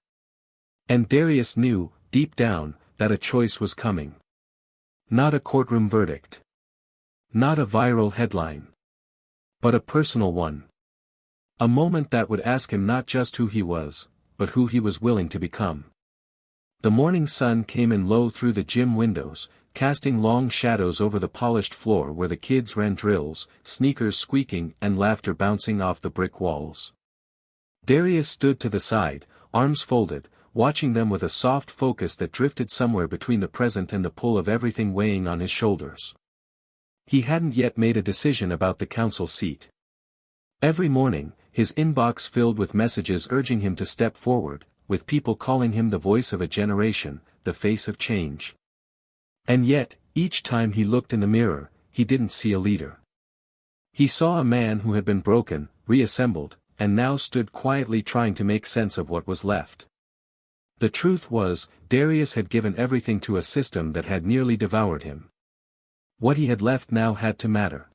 Speaker 1: And Darius knew, deep down, that a choice was coming. Not a courtroom verdict. Not a viral headline. But a personal one. A moment that would ask him not just who he was, but who he was willing to become. The morning sun came in low through the gym windows, casting long shadows over the polished floor where the kids ran drills, sneakers squeaking and laughter bouncing off the brick walls. Darius stood to the side, arms folded, watching them with a soft focus that drifted somewhere between the present and the pull of everything weighing on his shoulders. He hadn't yet made a decision about the council seat. Every morning, his inbox filled with messages urging him to step forward, with people calling him the voice of a generation, the face of change. And yet, each time he looked in the mirror, he didn't see a leader. He saw a man who had been broken, reassembled, and now stood quietly trying to make sense of what was left. The truth was, Darius had given everything to a system that had nearly devoured him. What he had left now had to matter.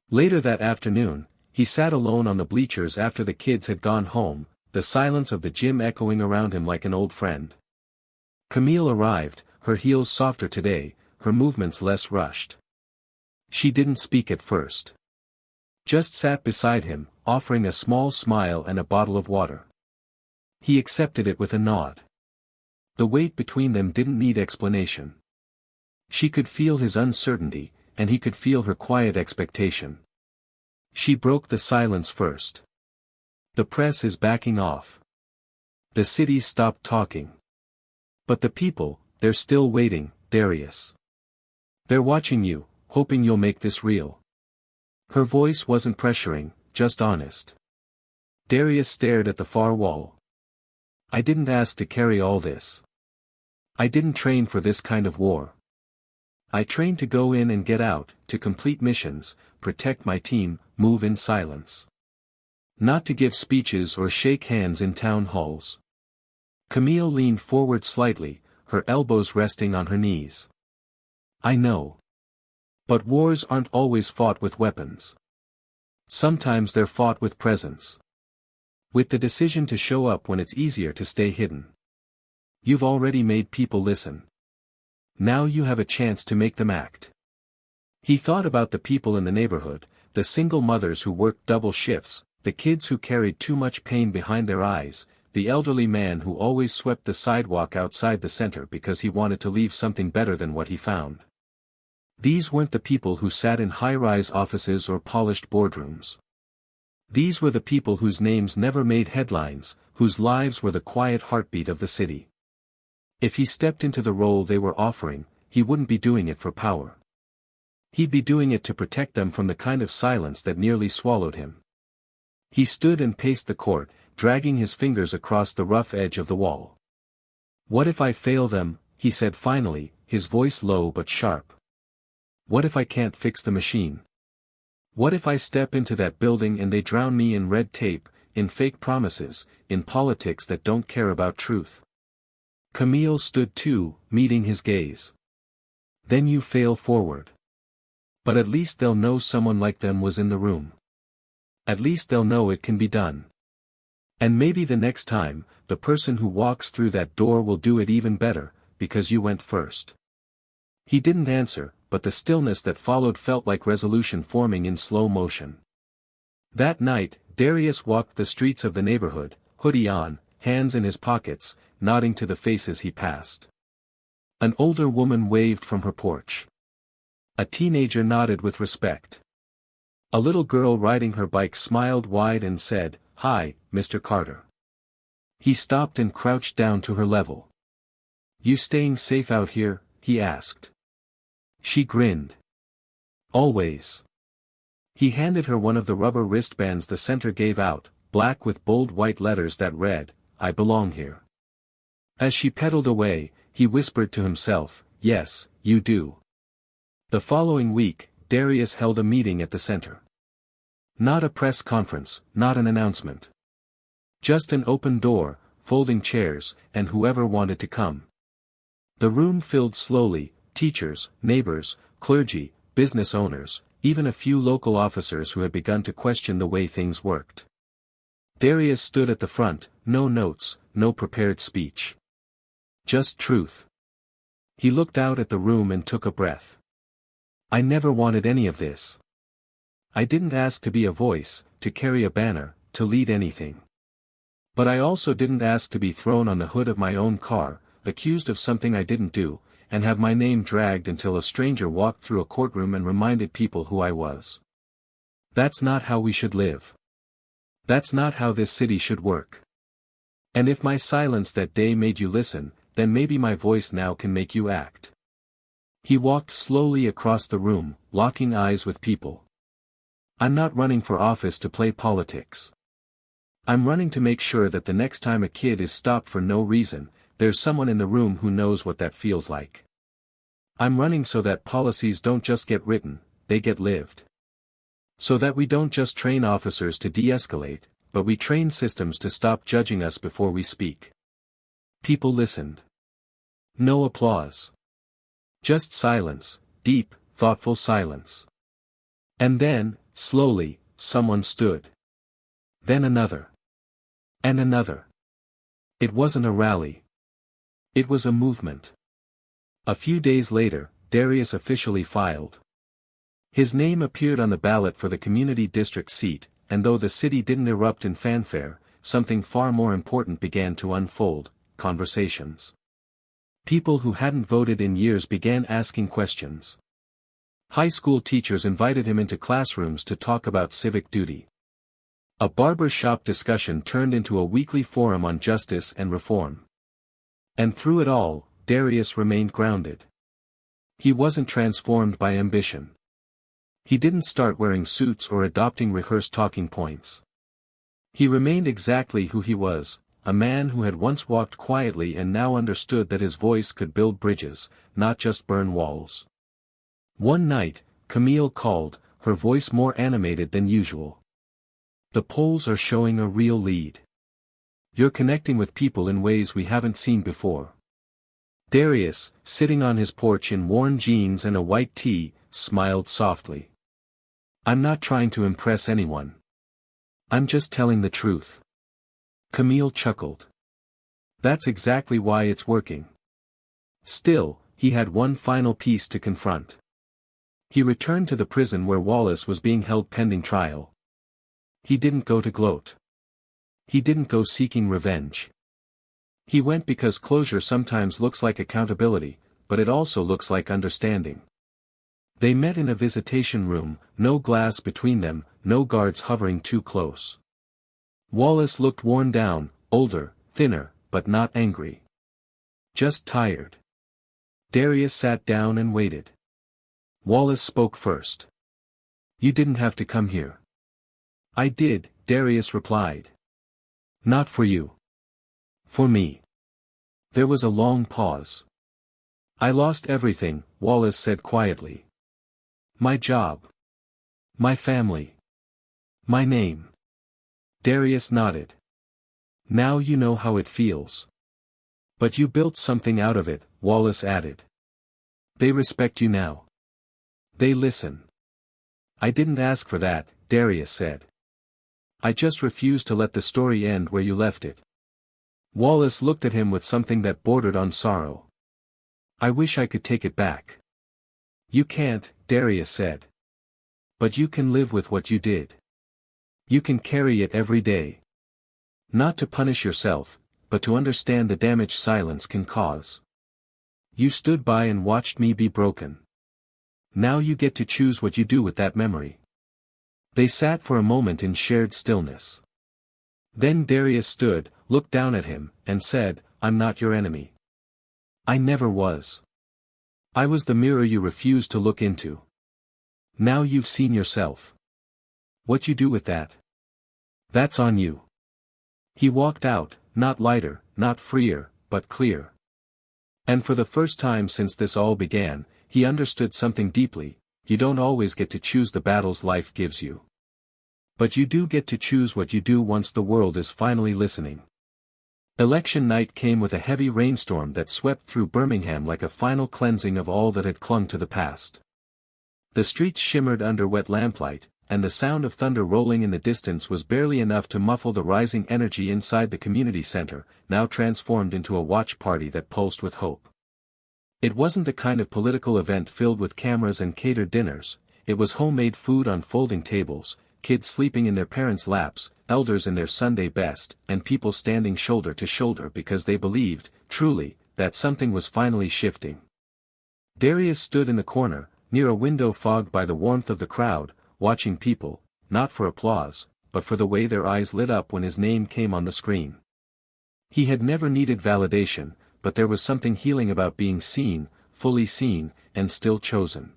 Speaker 1: Later that afternoon, he sat alone on the bleachers after the kids had gone home, the silence of the gym echoing around him like an old friend. Camille arrived, her heels softer today, her movements less rushed. She didn't speak at first. Just sat beside him, offering a small smile and a bottle of water. He accepted it with a nod. The wait between them didn't need explanation. She could feel his uncertainty, and he could feel her quiet expectation. She broke the silence first. The press is backing off. The city stopped talking. But the people, they're still waiting, Darius. They're watching you, hoping you'll make this real. Her voice wasn't pressuring, just honest. Darius stared at the far wall. I didn't ask to carry all this. I didn't train for this kind of war. I trained to go in and get out, to complete missions, protect my team, move in silence. Not to give speeches or shake hands in town halls. Camille leaned forward slightly, her elbows resting on her knees. I know. But wars aren't always fought with weapons. Sometimes they're fought with presence. With the decision to show up when it's easier to stay hidden. You've already made people listen. Now you have a chance to make them act. He thought about the people in the neighborhood, the single mothers who worked double shifts, the kids who carried too much pain behind their eyes, the elderly man who always swept the sidewalk outside the center because he wanted to leave something better than what he found. These weren't the people who sat in high-rise offices or polished boardrooms. These were the people whose names never made headlines, whose lives were the quiet heartbeat of the city. If he stepped into the role they were offering, he wouldn't be doing it for power. He'd be doing it to protect them from the kind of silence that nearly swallowed him. He stood and paced the court, dragging his fingers across the rough edge of the wall. "What if I fail them?" he said finally, his voice low but sharp. "What if I can't fix the machine? What if I step into that building and they drown me in red tape, in fake promises, in politics that don't care about truth?" Camille stood too, meeting his gaze. "Then you fail forward. But at least they'll know someone like them was in the room. At least they'll know it can be done. And maybe the next time, the person who walks through that door will do it even better, because you went first." He didn't answer, but the stillness that followed felt like resolution forming in slow motion. That night, Darius walked the streets of the neighborhood, hoodie on, hands in his pockets, nodding to the faces he passed. An older woman waved from her porch. A teenager nodded with respect. A little girl riding her bike smiled wide and said, "Hi, Mr. Carter." He stopped and crouched down to her level. "You staying safe out here?" he asked. She grinned. "Always." He handed her one of the rubber wristbands the center gave out, black with bold white letters that read, "I belong here." As she pedaled away, he whispered to himself, "Yes, you do." The following week, Darius held a meeting at the center. Not a press conference, not an announcement. Just an open door, folding chairs, and whoever wanted to come. The room filled slowly, teachers, neighbors, clergy, business owners, even a few local officers who had begun to question the way things worked. Darius stood at the front, no notes, no prepared speech. Just truth. He looked out at the room and took a breath. "I never wanted any of this. I didn't ask to be a voice, to carry a banner, to lead anything. But I also didn't ask to be thrown on the hood of my own car, accused of something I didn't do, and have my name dragged until a stranger walked through a courtroom and reminded people who I was. That's not how we should live. That's not how this city should work. And if my silence that day made you listen, then maybe my voice now can make you act." He walked slowly across the room, locking eyes with people. "I'm not running for office to play politics. I'm running to make sure that the next time a kid is stopped for no reason, there's someone in the room who knows what that feels like. I'm running so that policies don't just get written, they get lived. So that we don't just train officers to de-escalate, but we train systems to stop judging us before we speak." People listened. No applause. Just silence, deep, thoughtful silence. And then, slowly, someone stood. Then another. And another. It wasn't a rally. It was a movement. A few days later, Darius officially filed. His name appeared on the ballot for the community district seat, and though the city didn't erupt in fanfare, something far more important began to unfold: conversations. People who hadn't voted in years began asking questions. High school teachers invited him into classrooms to talk about civic duty. A barber shop discussion turned into a weekly forum on justice and reform. And through it all, Darius remained grounded. He wasn't transformed by ambition. He didn't start wearing suits or adopting rehearsed talking points. He remained exactly who he was, a man who had once walked quietly and now understood that his voice could build bridges, not just burn walls. One night, Camille called, her voice more animated than usual. "The polls are showing a real lead. You're connecting with people in ways we haven't seen before." Darius, sitting on his porch in worn jeans and a white tee, smiled softly. "I'm not trying to impress anyone. I'm just telling the truth." Camille chuckled. "That's exactly why it's working." Still, he had one final piece to confront. He returned to the prison where Wallace was being held pending trial. He didn't go to gloat. He didn't go seeking revenge. He went because closure sometimes looks like accountability, but it also looks like understanding. They met in a visitation room, no glass between them, no guards hovering too close. Wallace looked worn down, older, thinner, but not angry. Just tired. Darius sat down and waited. Wallace spoke first. You didn't have to come here. I did, Darius replied. Not for you. For me. There was a long pause. I lost everything, Wallace said quietly. My job. My family. My name. Darius nodded. Now you know how it feels. But you built something out of it, Wallace added. They respect you now. They listen. I didn't ask for that, Darius said. I just refused to let the story end where you left it. Wallace looked at him with something that bordered on sorrow. I wish I could take it back. You can't, Darius said. But you can live with what you did. You can carry it every day. Not to punish yourself, but to understand the damage silence can cause. You stood by and watched me be broken. Now you get to choose what you do with that memory. They sat for a moment in shared stillness. Then Darius stood, looked down at him, and said, I'm not your enemy. I never was. I was the mirror you refused to look into. Now you've seen yourself. What you do with that? That's on you. He walked out, not lighter, not freer, but clear. And for the first time since this all began, he understood something deeply. You don't always get to choose the battles life gives you. But you do get to choose what you do once the world is finally listening. Election night came with a heavy rainstorm that swept through Birmingham like a final cleansing of all that had clung to the past. The streets shimmered under wet lamplight, and the sound of thunder rolling in the distance was barely enough to muffle the rising energy inside the community center, now transformed into a watch party that pulsed with hope. It wasn't the kind of political event filled with cameras and catered dinners. It was homemade food on folding tables, kids sleeping in their parents' laps, elders in their Sunday best, and people standing shoulder to shoulder because they believed, truly, that something was finally shifting. Darius stood in the corner, near a window fogged by the warmth of the crowd, watching people, not for applause, but for the way their eyes lit up when his name came on the screen. He had never needed validation, but there was something healing about being seen, fully seen, and still chosen.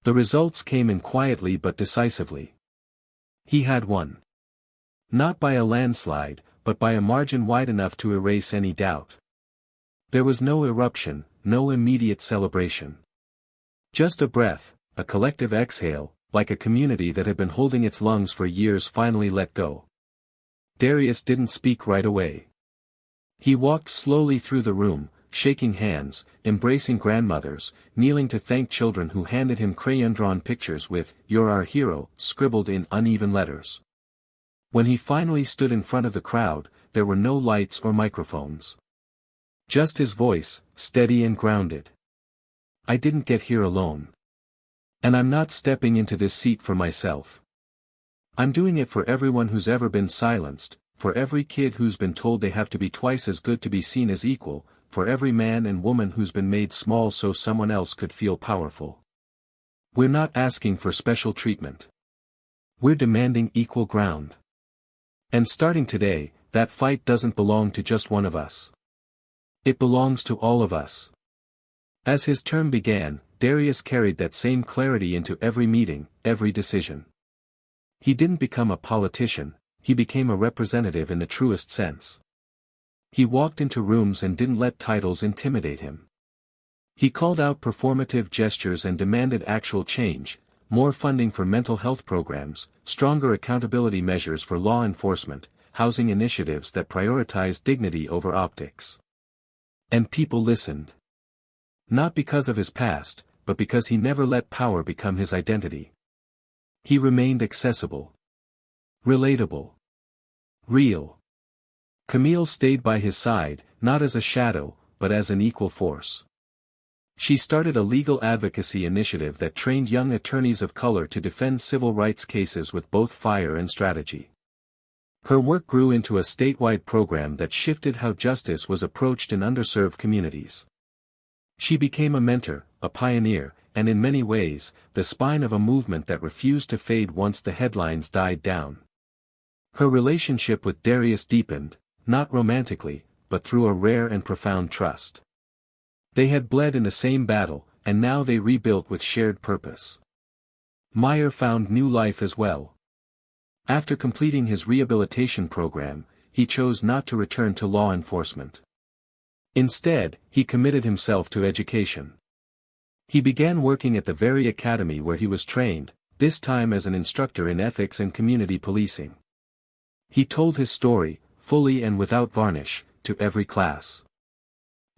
Speaker 1: The results came in quietly but decisively. He had won. Not by a landslide, but by a margin wide enough to erase any doubt. There was no eruption, no immediate celebration. Just a breath, a collective exhale, like a community that had been holding its lungs for years finally let go. Darius didn't speak right away. He walked slowly through the room, shaking hands, embracing grandmothers, kneeling to thank children who handed him crayon-drawn pictures with, "You're our hero," scribbled in uneven letters. When he finally stood in front of the crowd, there were no lights or microphones. Just his voice, steady and grounded. I didn't get here alone. And I'm not stepping into this seat for myself. I'm doing it for everyone who's ever been silenced, for every kid who's been told they have to be twice as good to be seen as equal, for every man and woman who's been made small so someone else could feel powerful. We're not asking for special treatment. We're demanding equal ground. And starting today, that fight doesn't belong to just one of us. It belongs to all of us. As his term began, Darius carried that same clarity into every meeting, every decision. He didn't become a politician, he became a representative in the truest sense. He walked into rooms and didn't let titles intimidate him. He called out performative gestures and demanded actual change, more funding for mental health programs, stronger accountability measures for law enforcement, housing initiatives that prioritize dignity over optics. And people listened. Not because of his past, but because he never let power become his identity. He remained accessible. Relatable. Real. Camille stayed by his side, not as a shadow, but as an equal force. She started a legal advocacy initiative that trained young attorneys of color to defend civil rights cases with both fire and strategy. Her work grew into a statewide program that shifted how justice was approached in underserved communities. She became a mentor, a pioneer, and in many ways, the spine of a movement that refused to fade once the headlines died down. Her relationship with Darius deepened, not romantically, but through a rare and profound trust. They had bled in the same battle, and now they rebuilt with shared purpose. Meyer found new life as well. After completing his rehabilitation program, he chose not to return to law enforcement. Instead, he committed himself to education. He began working at the very academy where he was trained, this time as an instructor in ethics and community policing. He told his story, fully and without varnish, to every class.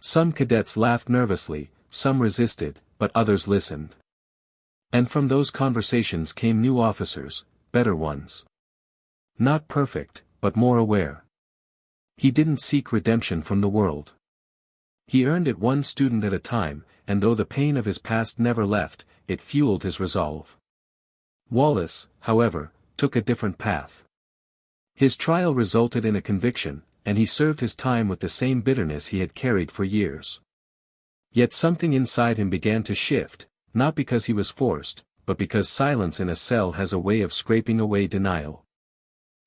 Speaker 1: Some cadets laughed nervously, some resisted, but others listened. And from those conversations came new officers, better ones. Not perfect, but more aware. He didn't seek redemption from the world. He earned it one student at a time, and though the pain of his past never left, it fueled his resolve. Wallace, however, took a different path. His trial resulted in a conviction, and he served his time with the same bitterness he had carried for years. Yet something inside him began to shift, not because he was forced, but because silence in a cell has a way of scraping away denial.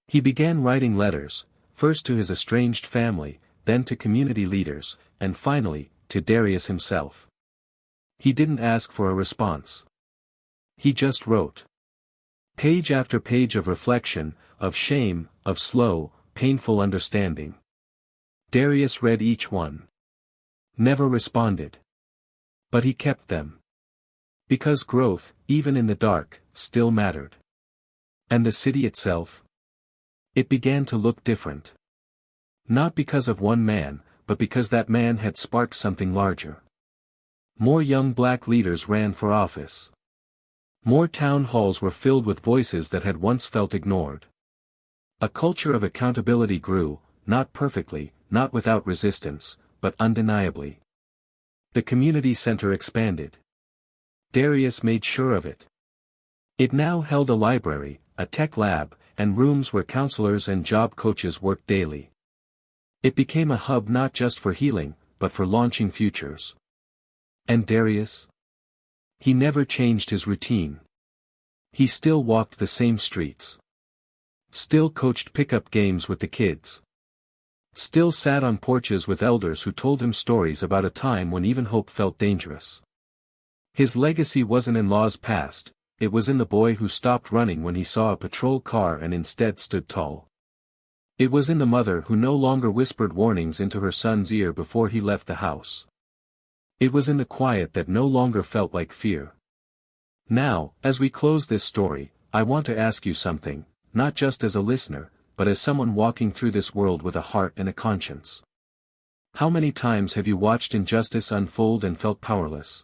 Speaker 1: He began writing letters, first to his estranged family, then to community leaders, and finally, to Darius himself. He didn't ask for a response. He just wrote. Page after page of reflection, of shame, of slow, painful understanding. Darius read each one. Never responded. But he kept them. Because growth, even in the dark, still mattered. And the city itself? It began to look different. Not because of one man, but because that man had sparked something larger. More young black leaders ran for office. More town halls were filled with voices that had once felt ignored. A culture of accountability grew, not perfectly, not without resistance, but undeniably. The community center expanded. Darius made sure of it. It now held a library, a tech lab, and rooms where counselors and job coaches worked daily. It became a hub not just for healing, but for launching futures. And Darius? He never changed his routine. He still walked the same streets. Still coached pickup games with the kids. Still sat on porches with elders who told him stories about a time when even hope felt dangerous. His legacy wasn't in laws passed, it was in the boy who stopped running when he saw a patrol car and instead stood tall. It was in the mother who no longer whispered warnings into her son's ear before he left the house. It was in the quiet that no longer felt like fear. Now, as we close this story, I want to ask you something, not just as a listener, but as someone walking through this world with a heart and a conscience. How many times have you watched injustice unfold and felt powerless?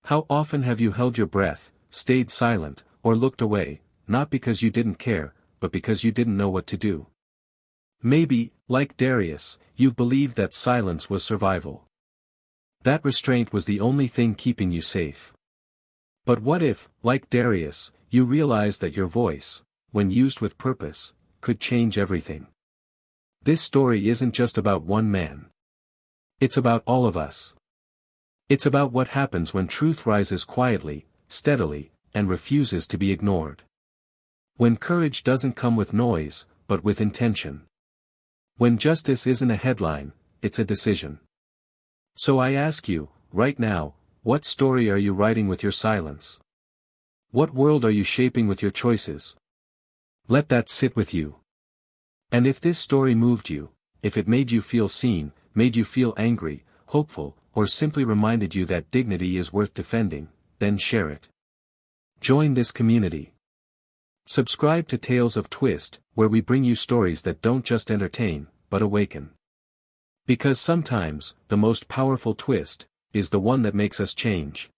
Speaker 1: How often have you held your breath, stayed silent, or looked away, not because you didn't care, but because you didn't know what to do? Maybe, like Darius, you've believed that silence was survival. That restraint was the only thing keeping you safe. But what if, like Darius, you realized that your voice, when used with purpose, could change everything? This story isn't just about one man. It's about all of us. It's about what happens when truth rises quietly, steadily, and refuses to be ignored. When courage doesn't come with noise, but with intention. When justice isn't a headline, it's a decision. So I ask you, right now, what story are you writing with your silence? What world are you shaping with your choices? Let that sit with you. And if this story moved you, if it made you feel seen, made you feel angry, hopeful, or simply reminded you that dignity is worth defending, then share it. Join this community. Subscribe to Tales of Twist, where we bring you stories that don't just entertain, but awaken. Because sometimes, the most powerful twist, is the one that makes us change.